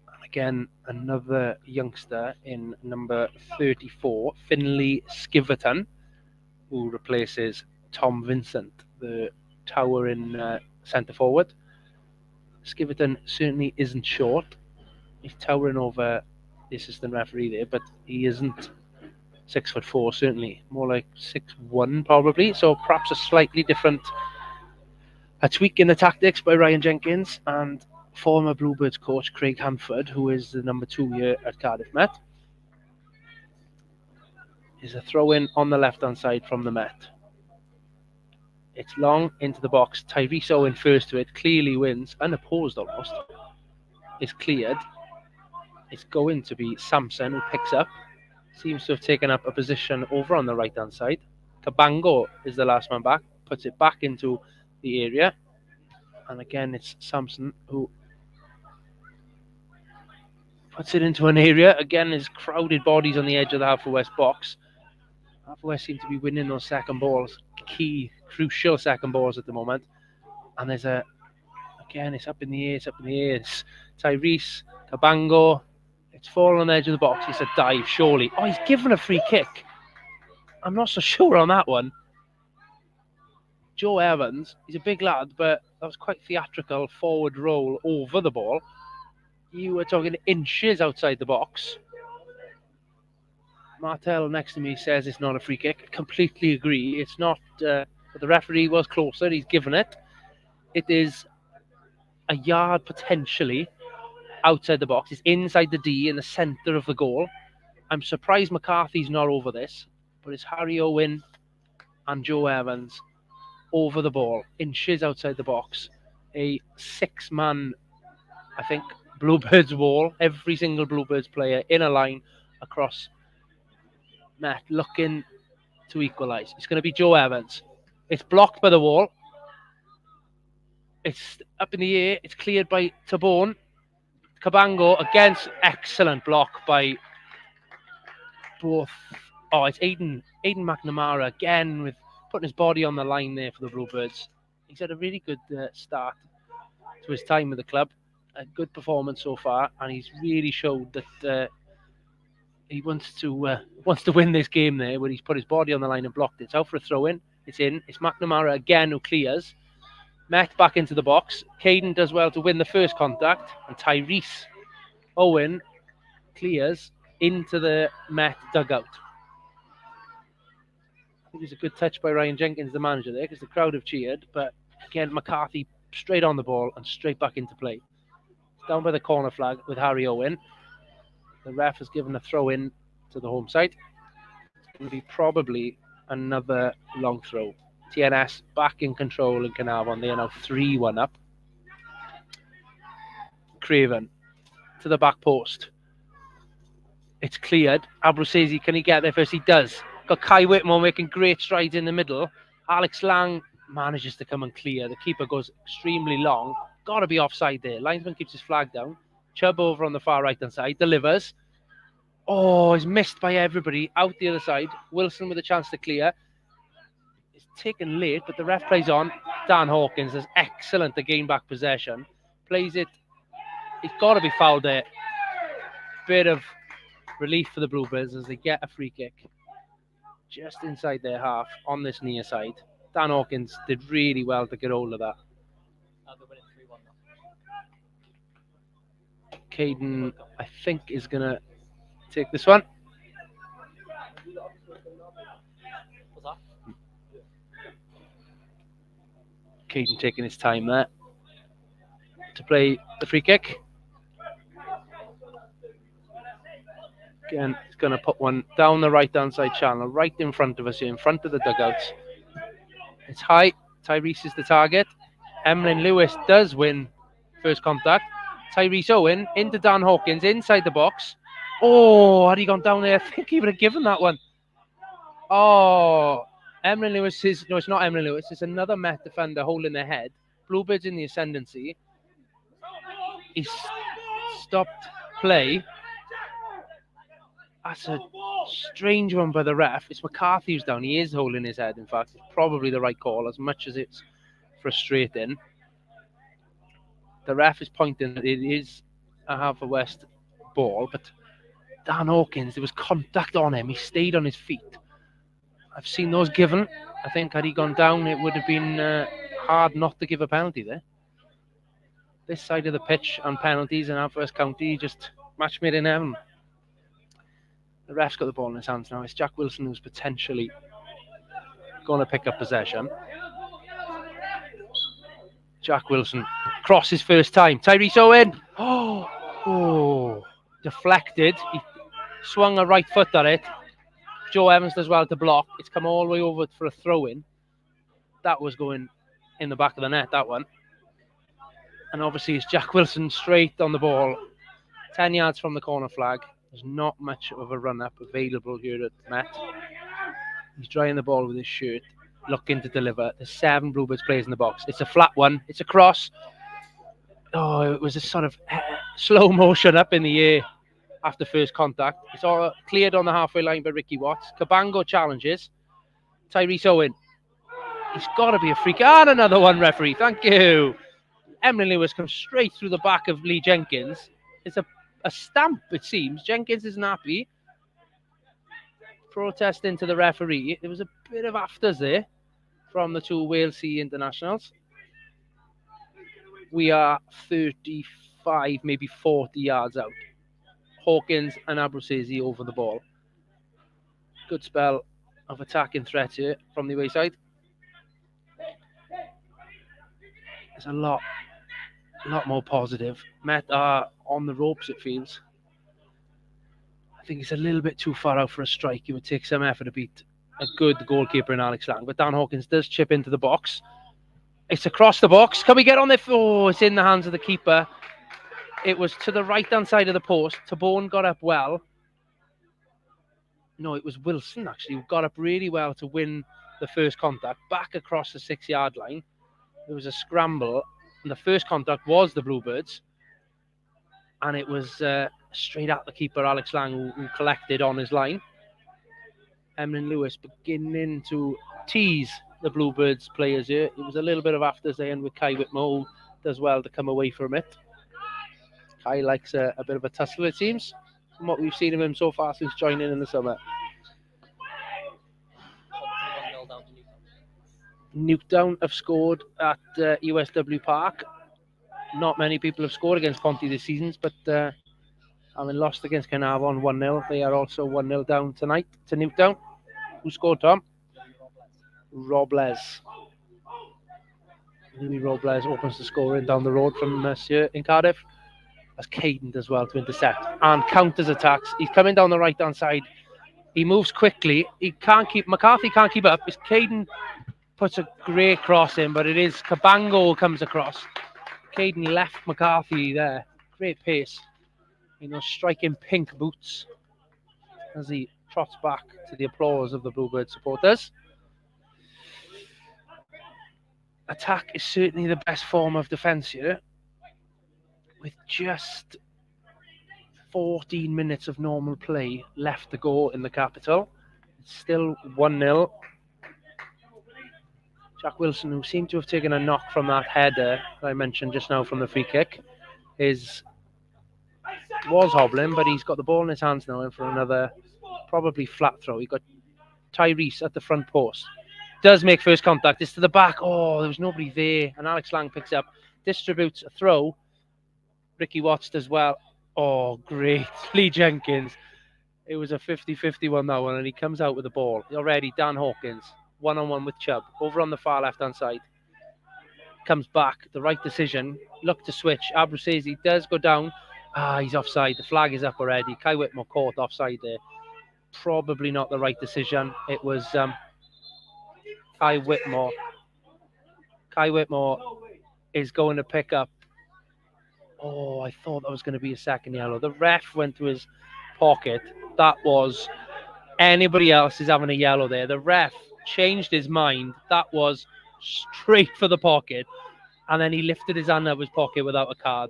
And again, another youngster in number 34, Finlay Skiverton, who replaces Tom Vincent, the towering centre forward. Skiverton certainly isn't short. He's towering over the assistant referee there, but he isn't 6'4", certainly. More like 6'1", probably. So perhaps a slightly different tweak in the tactics by Ryan Jenkins and former Bluebirds coach Craig Hanford, who is the number 2 here at Cardiff Met. Is a throw-in on the left-hand side from the Met. It's long into the box. Tyrese Owen first to it, clearly wins, unopposed almost. It's cleared. It's going to be Sampson who picks up. Seems to have taken up a position over on the right-hand side. Cabango is the last man back, puts it back into the area. And again, it's Sampson who puts it into an area. Again, there's crowded bodies on the edge of the Haverfordwest box. Haverfordwest seem to be winning those second balls. Key, crucial second balls at the moment. And there's again, it's up in the air, It's Tyrese, Cabango. It's fallen on the edge of the box. It's a dive, surely. Oh, he's given a free kick. I'm not so sure on that one. Joe Evans, he's a big lad, but that was quite theatrical forward roll over the ball. You were talking inches outside the box. Martel next to me says it's not a free kick. Completely agree. It's not, but the referee was closer. He's given it. It is a yard potentially outside the box. It's inside the D in the centre of the goal. I'm surprised McCarthy's not over this, but it's Harry Owen and Joe Evans over the ball, inches outside the box. A 6-man, I think, Bluebirds wall. Every single Bluebirds player in a line across Met looking to equalise. It's going to be Joe Evans. It's blocked by the wall. It's up in the air. It's cleared by Tabone. Cabango against excellent block by both. Oh, it's Aiden McNamara again with putting his body on the line there for the Bluebirds. He's had a really good start to his time with the club. A good performance so far, and he's really showed that he wants to win this game there, where he's put his body on the line and blocked it. It's out for a throw-in. It's in. It's McNamara again who clears. Met back into the box. Caden does well to win the first contact, and Tyrese Owen clears into the Met dugout. I think it's a good touch by Ryan Jenkins, the manager there, because the crowd have cheered. But again, McCarthy straight on the ball and straight back into play. Down by the corner flag with Harry Owen. The ref has given a throw-in to the home side. It's going to be probably another long throw. TNS back in control in Carnarvon. They are now 3-1 up. Craven to the back post. It's cleared. Abruzzese, can he get there first? He does. Got Kai Whitmore making great strides in the middle. Alex Lang manages to come and clear. The keeper goes extremely long. Got to be offside there. Linesman keeps his flag down. Chubb over on the far right-hand side. Delivers. Oh, he's missed by everybody. Out the other side. Wilson with a chance to clear. It's taken late, but the ref plays on. Dan Hawkins is excellent to gain back possession. Plays it. It's got to be fouled there. Bit of relief for the Bluebirds as they get a free kick. Just inside their half on this near side. Dan Hawkins did really well to get hold of that. Caden, I think, is going to take this one. Caden taking his time there to play the free kick. Again, he's going to put one down the right-hand side channel, right in front of us here, in front of the dugouts. It's high. Tyrese is the target. Emlyn Lewis does win first contact. Tyrese Owen into Dan Hawkins inside the box. Oh, had he gone down there? I think he would have given that one. Oh, Emlyn Lewis is... No, it's not Emlyn Lewis. It's another Met defender holding their head. Bluebirds in the ascendancy. He's stopped play. That's a strange one by the ref. It's McCarthy who's down. He is holding his head, in fact. It's probably the right call, as much as it's frustrating. The ref is pointing that it is a Haverfordwest ball, but Dan Hawkins, there was contact on him. He stayed on his feet. I've seen those given. I think had he gone down, it would have been hard not to give a penalty there. This side of the pitch and penalties in Haverfordwest County, just match made in heaven. The ref's got the ball in his hands now. It's Jack Wilson who's potentially going to pick up possession. Jack Wilson, cross his first time. Tyrese Owen. Oh, deflected. He swung a right foot at it. Joe Evans does well to block. It's come all the way over for a throw-in. That was going in the back of the net, that one. And obviously it's Jack Wilson straight on the ball. 10 yards from the corner flag. There's not much of a run-up available here at Met. He's drying the ball with his shirt, looking to deliver. There's 7 Bluebirds players in the box. It's a flat one. It's a cross. Oh, it was a sort of slow motion up in the air after first contact. It's all cleared on the halfway line by Ricky Watts. Cabango challenges. Tyrese Owen. He's got to be a freak. And another one, referee. Thank you. Emlyn Lewis comes straight through the back of Lee Jenkins. It's a stamp, it seems. Jenkins isn't happy. Protesting to the referee. There was a bit of afters there from the 2 Wales Sea internationals. We are 35, maybe 40 yards out. Hawkins and Abruzzese over the ball. Good spell of attacking threat here from the away side. There's a lot more positive. Met are on the ropes, it feels. I think it's a little bit too far out for a strike. It would take some effort to beat a good goalkeeper in Alex Lang. But Dan Hawkins does chip into the box. It's across the box. Can we get on there? Oh, it's in the hands of the keeper. It was to the right-hand side of the post. Tabone got up well. No, it was Wilson, actually, who got up really well to win the first contact. Back across the 6-yard line. There was a scramble. And the first contact was the Bluebirds. And it was straight at the keeper, Alex Lang, who collected on his line. Emlyn Lewis beginning to tease the Bluebirds players here. It was a little bit of afters there, and with Kai Whitmore, who does well to come away from it. Kai likes a bit of a tussle, it seems, from what we've seen of him so far since joining in the summer. Newtown have scored at USW Park. Not many people have scored against Ponty this season, but having lost against Carnarvon 1-0, they are also 1-0 down tonight to Newtown. Who scored, Tom? Robles. Louis Robles opens the scoring down the road from us here in Cardiff. As Caden does well to intercept and counters attacks. He's coming down the right-hand side. He moves quickly. McCarthy can't keep up. It's Caden puts a great cross in, but it is Cabango comes across. Caden left McCarthy there. Great pace in those striking pink boots as he trots back to the applause of the Bluebird supporters. Attack is certainly the best form of defence here. With just 14 minutes of normal play left to go in the capital. It's still 1-0. Jack Wilson, who seemed to have taken a knock from that header I mentioned just now from the free kick, was hobbling, but he's got the ball in his hands now and for another probably flat throw. He got Tyrese at the front post. Does make first contact. It's to the back. Oh, there was nobody there. And Alex Lang picks up, distributes a throw. Ricky Watts does well. Oh, great. Lee Jenkins. It was a 50-50 one, that one, and he comes out with the ball. Already, Dan Hawkins, one-on-one with Chubb, over on the far left-hand side. Comes back, the right decision. Look to switch. Abruzzese does go down. He's offside. The flag is up already. Kai Whitmore caught offside there. Probably not the right decision. It was Kai Whitmore. Kai Whitmore is going to pick up. Oh, I thought that was going to be a second yellow. The ref went to his pocket. That was anybody else is having a yellow there. The ref changed his mind. That was straight for the pocket. And then he lifted his hand out of his pocket without a card.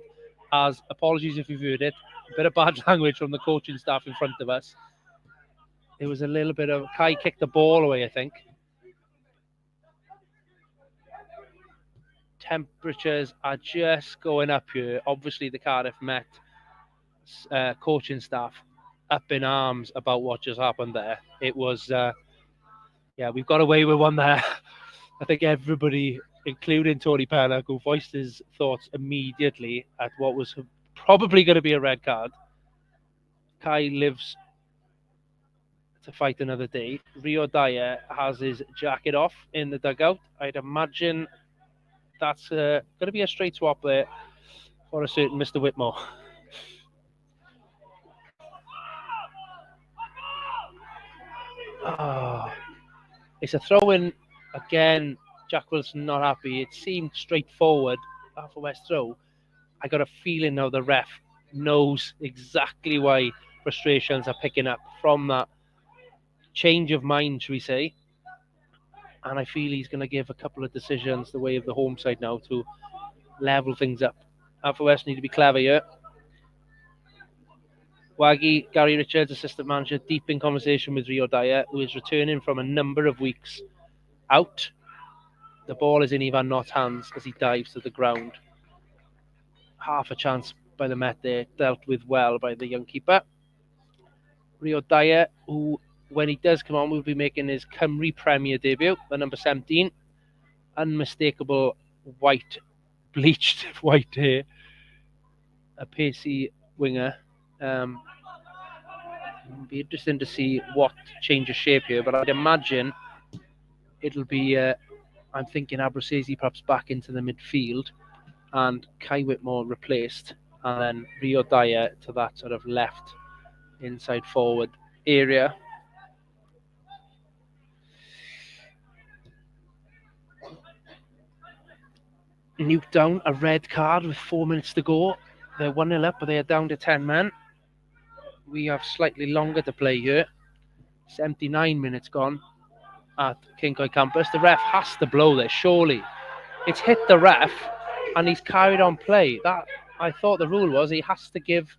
As apologies if you've heard it, a bit of bad language from the coaching staff in front of us. It was a little bit of Kai kicked the ball away, I think. Temperatures are just going up here. Obviously, the Cardiff Met coaching staff up in arms about what just happened there. It was, we've got away with one there. I think everybody, including Tony Pennock, who voiced his thoughts immediately at what was probably going to be a red card. Kai lives to fight another day. Rio Dyer has his jacket off in the dugout. I'd imagine that's going to be a straight swap there for a certain Mr. Whitmore. It's a throw-in again. Jack Wilson not happy. It seemed straightforward. Haverfordwest throw. I got a feeling now the ref knows exactly why frustrations are picking up from that change of mind, shall we say. And I feel he's going to give a couple of decisions the way of the home side now to level things up. Haverfordwest need to be clever here. Waggy, Gary Richards, assistant manager, deep in conversation with Rio Dyer, who is returning from a number of weeks out. The ball is in Ivan Nott's hands as he dives to the ground. Half a chance by the Met there, dealt with well by the young keeper. Rio Dyer, who, when he does come on, will be making his Cymru Premier debut, the number 17. Unmistakable white, bleached white hair. A pacey winger. It'll be interesting to see what changes shape here, but I'd imagine it'll be, I'm thinking Abruzzese perhaps back into the midfield and Kai Whitmore replaced, and then Rio Dyer to that sort of left inside forward area. Newtown, a red card with 4 minutes to go. They're 1-0 up, but they are down to 10 men. We have slightly longer to play here. 79 minutes gone at Kincoy Campus. The ref has to blow this, surely. It's hit the ref, and he's carried on play. That, I thought the rule was he has to give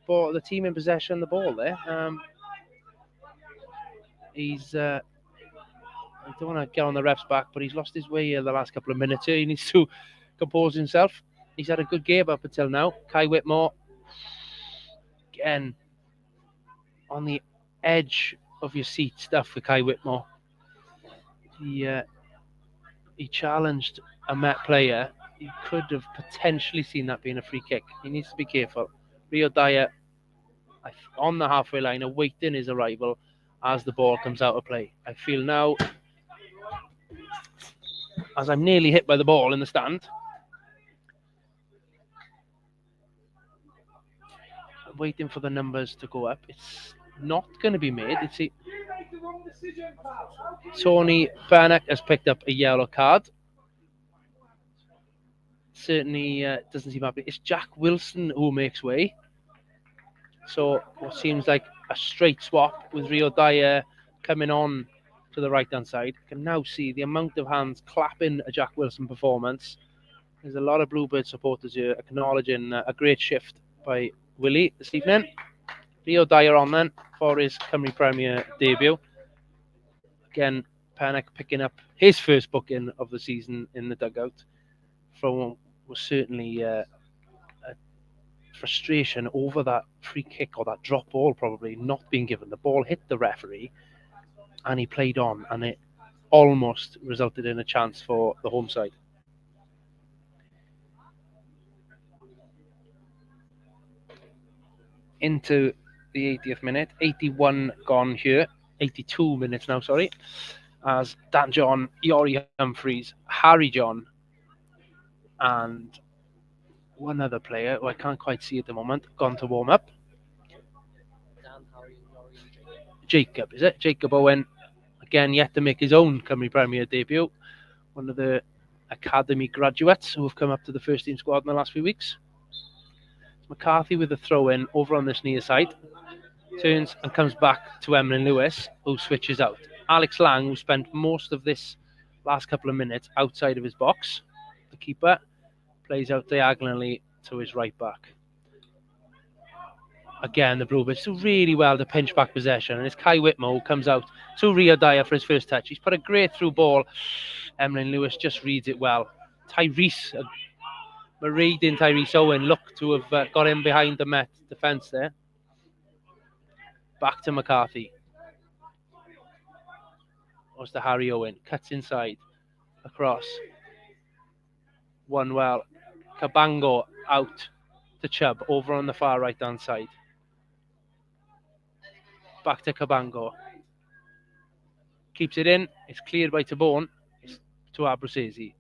the team in possession the ball there. I don't want to get on the ref's back, but he's lost his way here the last couple of minutes here. He needs to compose himself. He's had a good game up until now. Kai Whitmore, again, on the edge of your seat stuff for Kai Whitmore. He challenged a Met player. He could have potentially seen that being a free kick. He needs to be careful. Rio Dyer on the halfway line, awaiting his arrival as the ball comes out of play. I feel now, as I'm nearly hit by the ball in the stand, I'm waiting for the numbers to go up. It's not going to be made. Tony Pennock has picked up a yellow card. Certainly doesn't seem happy. It's Jack Wilson who makes way. So what seems like a straight swap with Rio Dyer coming on to the right-hand side. You can now see the amount of hands clapping a Jack Wilson performance. There's a lot of Bluebird supporters here acknowledging a great shift by Willie this evening. Rio Dyer on then for his Cymru Premier debut. Again, Pennock picking up his first booking of the season in the dugout. From was certainly a frustration over that free kick or that drop ball probably not being given. The ball hit the referee and he played on, and it almost resulted in a chance for the home side. Into the 80th minute, 81 gone here, 82 minutes now, sorry, as Dan John, Iori Humphreys, Harry John, and one other player who I can't quite see at the moment, gone to warm up. Jacob, is it? Jacob Owen, again, yet to make his own Cymru Premier debut. One of the academy graduates who have come up to the first team squad in the last few weeks. McCarthy with the throw in over on this near side. Turns and comes back to Emlyn Lewis, who switches out. Alex Lang, who spent most of this last couple of minutes outside of his box, the keeper, plays out diagonally to his right back. Again, the Bluebirds do really well to pinch back possession, and it's Kai Whitmore who comes out to Rio Dyer for his first touch. He's put a great through ball. Emlyn Lewis just reads it well. Tyrese, marauding Tyrese Owen, looked to have got him behind the Met defence there. Back to McCarthy. Goes to Harry Owen. Cuts inside. Across. One well. Cabango out to Chubb over on the far right hand side. Back to Cabango. Keeps it in. It's cleared by Tabone. It's to Abruzzese.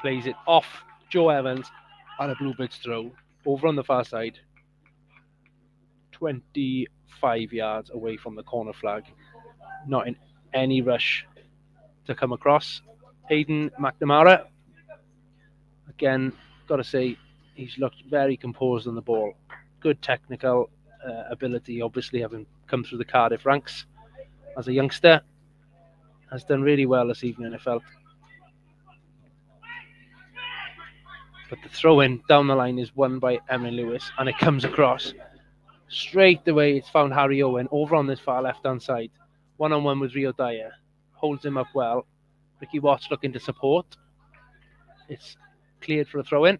Plays it off Joe Evans on a Bluebirds throw. Over on the far side. 25 yards away from the corner flag. Not in any rush to come across. Aidan McNamara. Again, got to say, he's looked very composed on the ball. Good technical ability, obviously having come through the Cardiff ranks as a youngster. Has done really well this evening, I felt. But the throw-in down the line is won by Emlyn Lewis, and it comes across. Straight away, it's found Harry Owen over on this far left-hand side. One-on-one with Rio Dyer. Holds him up well. Ricky Watts looking to support. It's cleared for a throw-in.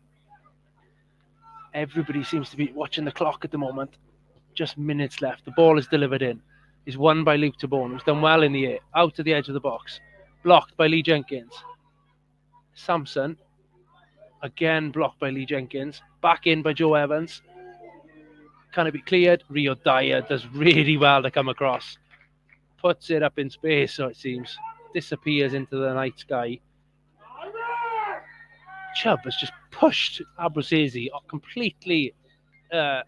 Everybody seems to be watching the clock at the moment. Just minutes left. The ball is delivered in. Is won by Luke Tabone, who's done well in the air. Out to the edge of the box. Blocked by Lee Jenkins. Sampson. Again blocked by Lee Jenkins. Back in by Joe Evans. Can it be cleared? Rio Dyer does really well to come across. Puts it up in space, so it seems. Disappears into the night sky. Chubb has just pushed Abruzzese completely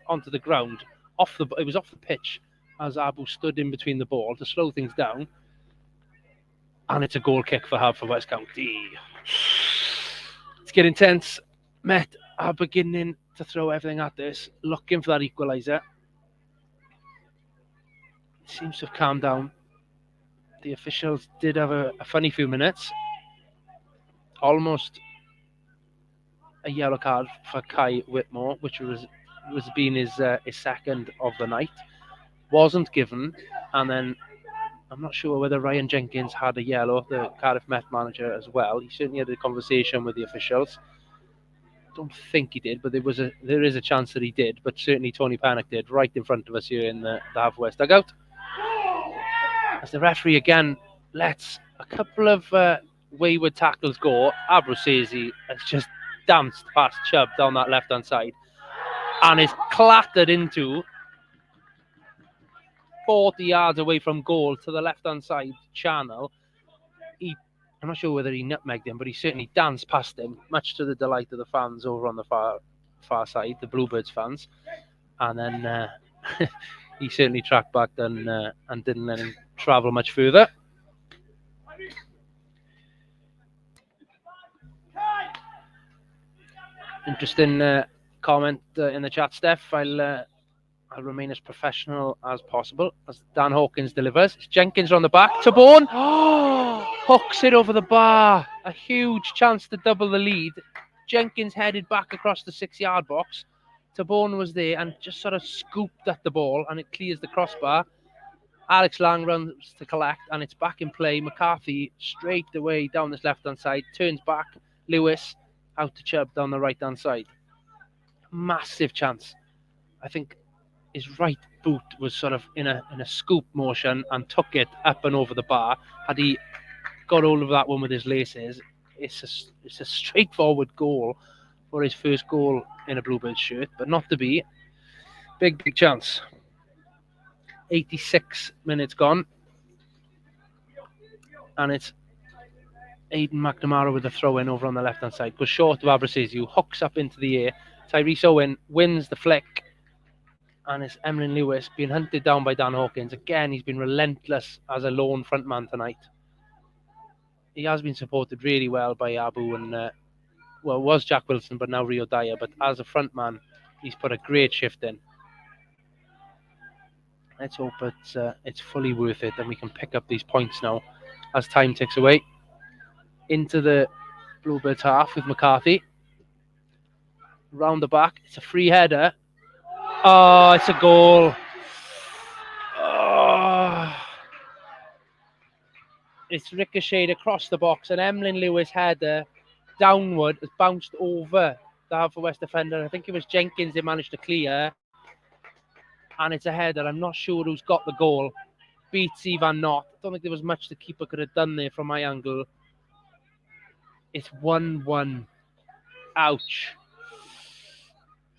onto the ground. It was off the pitch as Abu stood in between the ball to slow things down. And it's a goal kick for Haverfordwest County. It's getting tense. Met are beginning to throw everything at this, looking for that equaliser. It seems to have calmed down. The officials did have a funny few minutes. Almost a yellow card for Kai Whitmore, which was being his second of the night. Wasn't given, and then I'm not sure whether Ryan Jenkins had a yellow, the Cardiff Met manager, as well. He certainly had a conversation with the officials. Don't think he did, but there is a chance that he did. But certainly Tony Panic did, right in front of us here in the Haverfordwest dugout. As the referee again lets a couple of wayward tackles go, Abruzzese has just danced past Chubb down that left-hand side and is clattered into 40 yards away from goal to the left-hand side channel. I'm not sure whether he nutmegged him, but he certainly danced past him, much to the delight of the fans over on the far side, the Bluebirds fans. And then he certainly tracked back and didn't let him travel much further. Interesting comment in the chat, Steph. I'll remain as professional as possible as Dan Hawkins delivers. It's Jenkins on the back. Tabone hooks it over the bar. A huge chance to double the lead. Jenkins headed back across the 6-yard box. Tabone was there and just sort of scooped at the ball, and it clears the crossbar. Alex Lang runs to collect, and it's back in play. McCarthy straight away down this left-hand side. Turns back. Lewis out to Chubb down the right-hand side. Massive chance. I think his right boot was sort of in a scoop motion and took it up and over the bar. Had he got hold of that one with his laces, it's a straightforward goal for his first goal in a Bluebirds shirt, but not to be. Big chance. 86 minutes gone. And it's Aidan McNamara with a throw-in over on the left-hand side. Goes short to Abruzzese, who hooks up into the air. Tyrese Owen wins the flick. And it's Emlyn Lewis being hunted down by Dan Hawkins. Again, he's been relentless as a lone frontman tonight. He has been supported really well by Abu and, it was Jack Wilson, but now Rio Dyer. But as a frontman, He's put a great shift in. Let's hope it's fully worth it and we can pick up these points now as time ticks away. Into the Bluebirds half with McCarthy. Round the back. It's a free header. Oh, it's a goal. Oh. It's ricocheted across the box. An Emlyn Lewis header downward has bounced over the Haverfordwest defender. I think it was Jenkins they managed to clear. And it's a header. I'm not sure who's got the goal. Beats Ivan Not. I don't think there was much the keeper could have done there from my angle. It's 1-1. Ouch.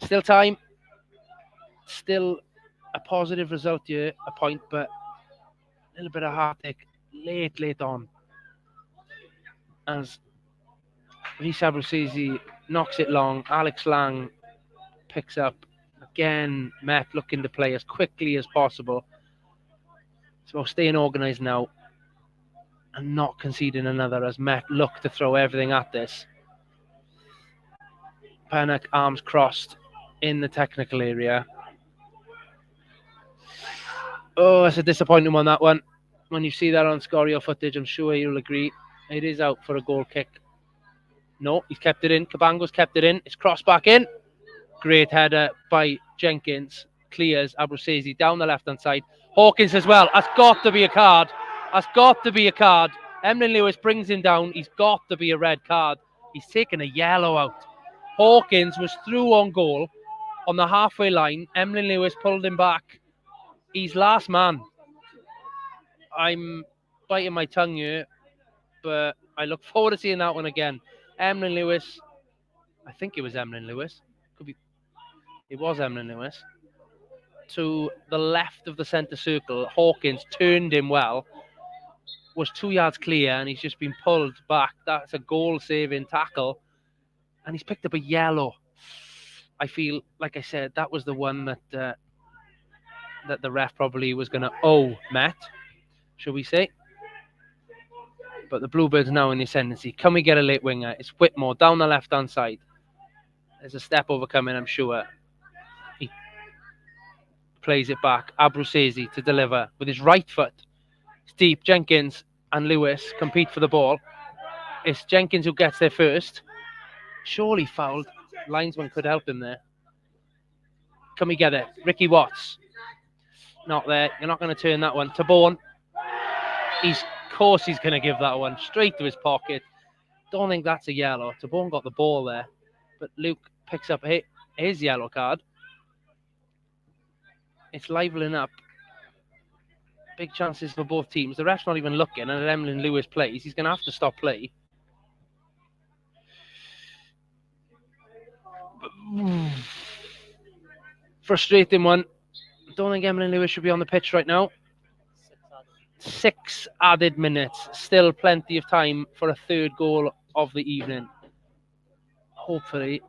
Still time. Still a positive result here. A point, but a little bit of heartache late on. As Rhys Abruzzese knocks it long. Alex Lang picks up. Again, Met looking to play as quickly as possible. So staying organised now and not conceding another as Met look to throw everything at this. Panic, arms crossed in the technical area. Oh, it's a disappointing one, that one. When you see that on Scorio footage, I'm sure you'll agree. It is out for a goal kick. No, he's kept it in. Cabango's kept it in. It's crossed back in. Great header by Jenkins. Clears Abruzzese down the left-hand side. Hawkins as well. That's got to be a card. That's got to be a card. Emlyn Lewis brings him down. He's got to be a red card. He's taken a yellow out. Hawkins was through on goal on the halfway line. Emlyn Lewis pulled him back. He's last man. I'm biting my tongue here, but I look forward to seeing that one again. Emlyn Lewis. I think it was Emlyn Lewis. Could be. It was Emlyn Lewis. To the left of the centre circle, Hawkins turned him well, was 2 yards clear, and he's just been pulled back. That's a goal-saving tackle, and he's picked up a yellow. I feel, like I said, that was the one that that the ref probably was going to owe Met, shall we say. But the Bluebirds now in the ascendancy. Can we get a late winger? It's Whitmore down the left-hand side. There's a step over coming, I'm sure. He plays it back. Abruzzese to deliver with his right foot. It's deep. Jenkins and Lewis compete for the ball. It's Jenkins who gets there first. Surely fouled. Linesman could help him there. Can we get it? Ricky Watts. Not there. You're not going to turn that one. Tabone. Of course he's going to give that one straight to his pocket. Don't think that's a yellow. Tabone got the ball there. But Luke picks up his yellow card. It's liveling up. Big chances for both teams. The ref's not even looking, and if Emlyn Lewis plays, he's going to have to stop play. Frustrating one. Don't think Emlyn Lewis should be on the pitch right now. 6 added minutes. Still plenty of time for a third goal of the evening. Hopefully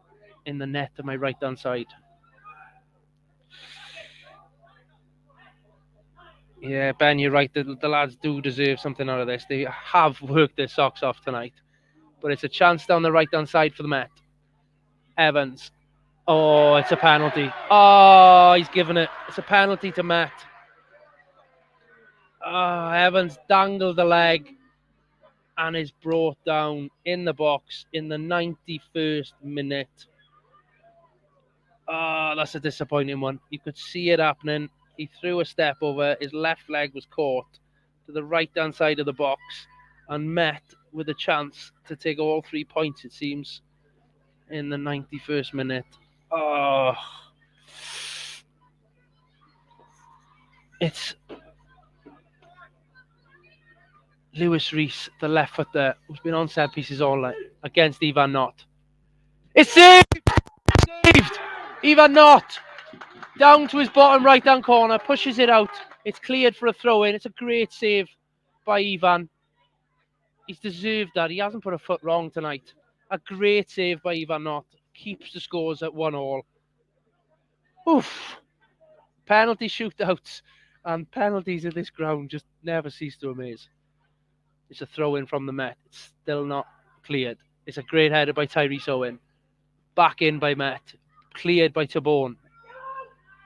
in the net to my right-hand side. Yeah, Ben, you're right. The lads do deserve something out of this. They have worked their socks off tonight. But it's a chance down the right-hand side for the Met. Evans. Oh, it's a penalty. Oh, he's given it. It's a penalty to Met. Oh, Evans dangled the leg and is brought down in the box in the 91st minute. Oh, that's a disappointing one. You could see it happening. He threw a step over. His left leg was caught to the right-hand side of the box and Met with a chance to take all 3 points, it seems, in the 91st minute. Oh. It's Lewis Rees, the left foot there, who's been on set pieces all night against Ivan Not. It's saved! Saved! Ivan Not! Down to his bottom right-hand corner, pushes it out. It's cleared for a throw-in. It's a great save by Ivan. He's deserved that. He hasn't put a foot wrong tonight. A great save by Ivan Not. Keeps the scores at 1-1. Oof. Penalty shootouts and penalties at this ground just never cease to amaze. It's a throw-in from the Met. It's still not cleared. It's a great header by Tyrese Owen. Back in by Met. cleared by Tabone.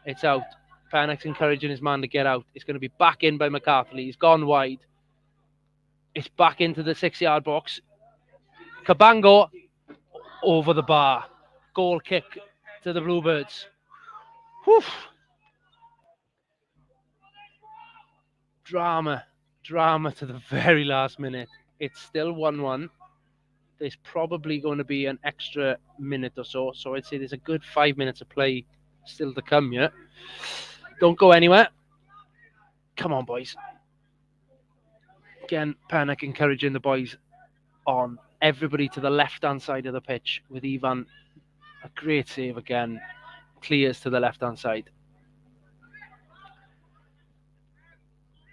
It's out. Pennock's encouraging his man to get out. It's going to be back in by McCarthy. He's gone wide. It's back into the 6-yard box. Cabango over the bar. Goal kick to the Bluebirds. Whew. Drama to the very last minute. It's still 1-1. There's probably going to be an extra minute or so. So I'd say there's a good 5 minutes of play still to come here. Don't go anywhere. Come on, boys. Again, Pennock encouraging the boys on. Everybody to the left-hand side of the pitch with Ivan. A great save again. Clears to the left-hand side.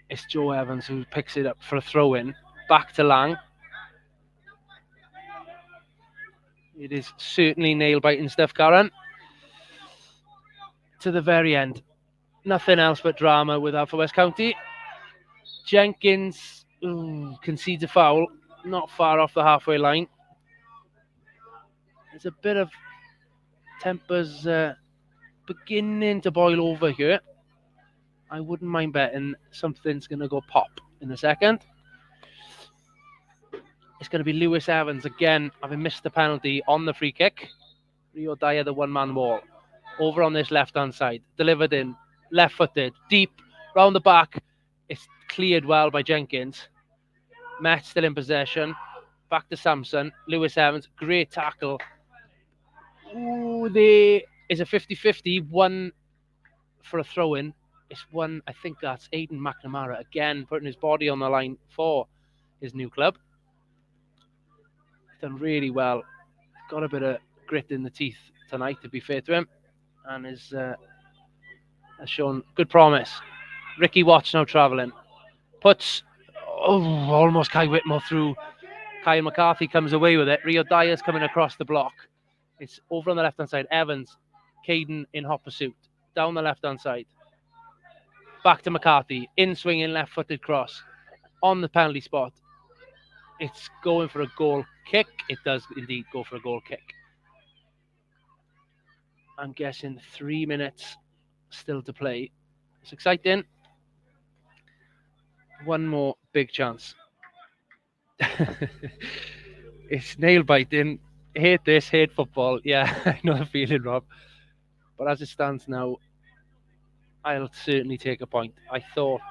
It's Joe Evans who picks it up for a throw-in. Back to Lang. It is certainly nail-biting stuff, Karen. To the very end. Nothing else but drama with Haverfordwest County. Jenkins concedes a foul. Not far off the halfway line. There's a bit of tempers beginning to boil over here. I wouldn't mind betting something's going to go pop in a second. It's going to be Lewis Evans again, having missed the penalty on the free kick. Rio Dyer, the one-man wall. Over on this left-hand side. Delivered in. Left-footed. Deep. Round the back. It's cleared well by Jenkins. Met still in possession. Back to Samson. Lewis Evans. Great tackle. Ooh, there is a 50-50. One for a throw-in. It's one, I think that's Aidan McNamara again, putting his body on the line for his new club. He's done really well. Got a bit of grit in the teeth tonight, to be fair to him. And has shown good promise. Ricky Watts now travelling. Puts, almost Kai Whitmore through. Kyle McCarthy comes away with it. Rio Dyer's coming across the block. It's over on the left-hand side. Evans, Caden in hot pursuit. Down the left-hand side. Back to McCarthy. In swinging left-footed cross. On the penalty spot. It's going for a goal kick. It does indeed go for a goal kick. I'm guessing 3 minutes still to play. It's exciting. One more big chance. It's nail-biting. Hate this, hate football. Yeah, I know the feeling, Rob. But as it stands now, I'll certainly take a point. I thought,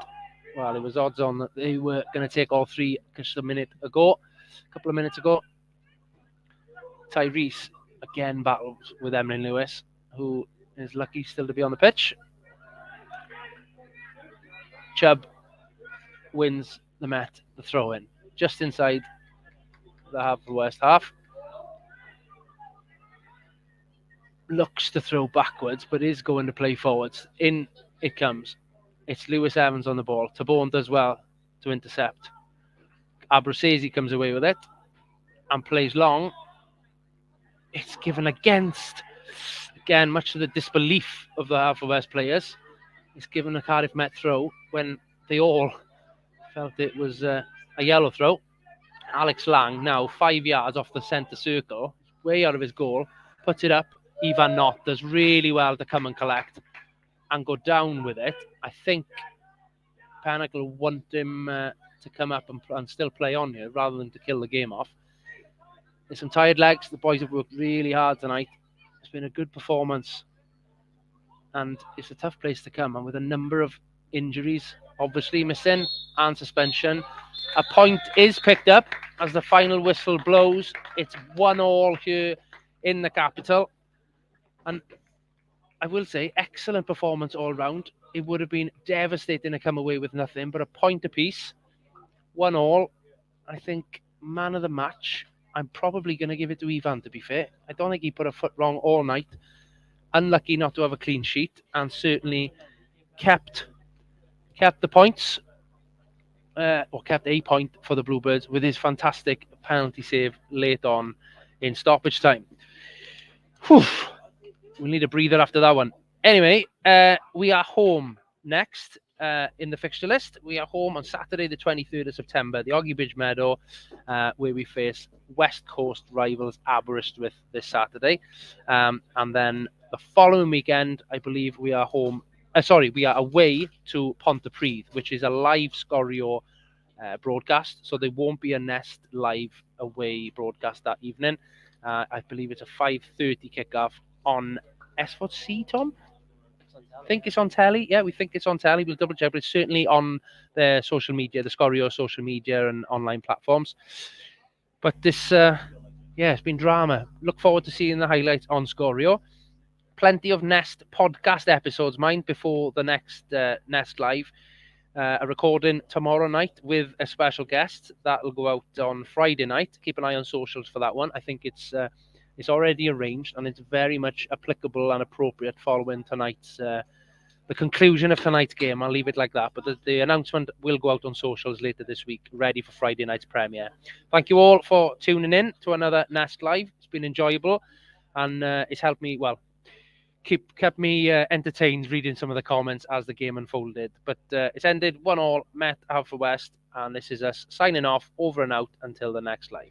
well, it was odds on that they were going to take all three just a couple of minutes ago. Tyrese again battles with Emlyn Lewis, who is lucky still to be on the pitch. Chubb wins the Met, the throw-in, just inside the Haverfordwest half. Looks to throw backwards, but is going to play forwards. In it comes. It's Lewis Evans on the ball. Tabone does well to intercept. Abruzzese comes away with it and plays long. It's given against, again, much to the disbelief of the Haverfordwest players. It's given a Cardiff Met throw when they all felt it was a yellow throw. Alex Lang now 5 yards off the centre circle, way out of his goal, puts it up. Ivan Knott does really well to come and collect and go down with it. I think Pennock will want him to come up and still play on here rather than to kill the game off. There's some tired legs. The boys have worked really hard tonight. It's been a good performance. And it's a tough place to come. And with a number of injuries, obviously missing, and suspension, a point is picked up as the final whistle blows. It's 1-1 here in the capital. And I will say, excellent performance all round. It would have been devastating to come away with nothing, but a point apiece. 1-1. I think man of the match. I'm probably going to give it to Ivan, to be fair. I don't think he put a foot wrong all night. Unlucky not to have a clean sheet, and certainly kept the points, or kept a point for the Bluebirds with his fantastic penalty save late on in stoppage time. Whew. We'll need a breather after that one. Anyway, we are home next in the fixture list. We are home on Saturday, the 23rd of September, the Oggy Bridge Meadow, where we face West Coast rivals Aberystwyth this Saturday. And then The following weekend, I believe we are home. We are away to Pontypridd, which is a live Scorio broadcast. So there won't be a Nest live away broadcast that evening. I believe it's a 5:30 kickoff on S4C, Tom. I think it's on telly. Yeah, we think it's on telly. We'll double check, but it's certainly on the social media, the Scorio social media and online platforms. But this, it's been drama. Look forward to seeing the highlights on Scorio. Plenty of Nest podcast episodes, mind, before the next Nest Live. A recording tomorrow night with a special guest that will go out on Friday night. Keep an eye on socials for that one. I think it's already arranged and it's very much applicable and appropriate following tonight's the conclusion of tonight's game. I'll leave it like that. But the announcement will go out on socials later this week, ready for Friday night's premiere. Thank you all for tuning in to another Nest Live. It's been enjoyable and it's helped me kept me entertained reading some of the comments as the game unfolded. But it's ended 1-1, Met Haverfordwest, and this is us signing off, over and out until the next live.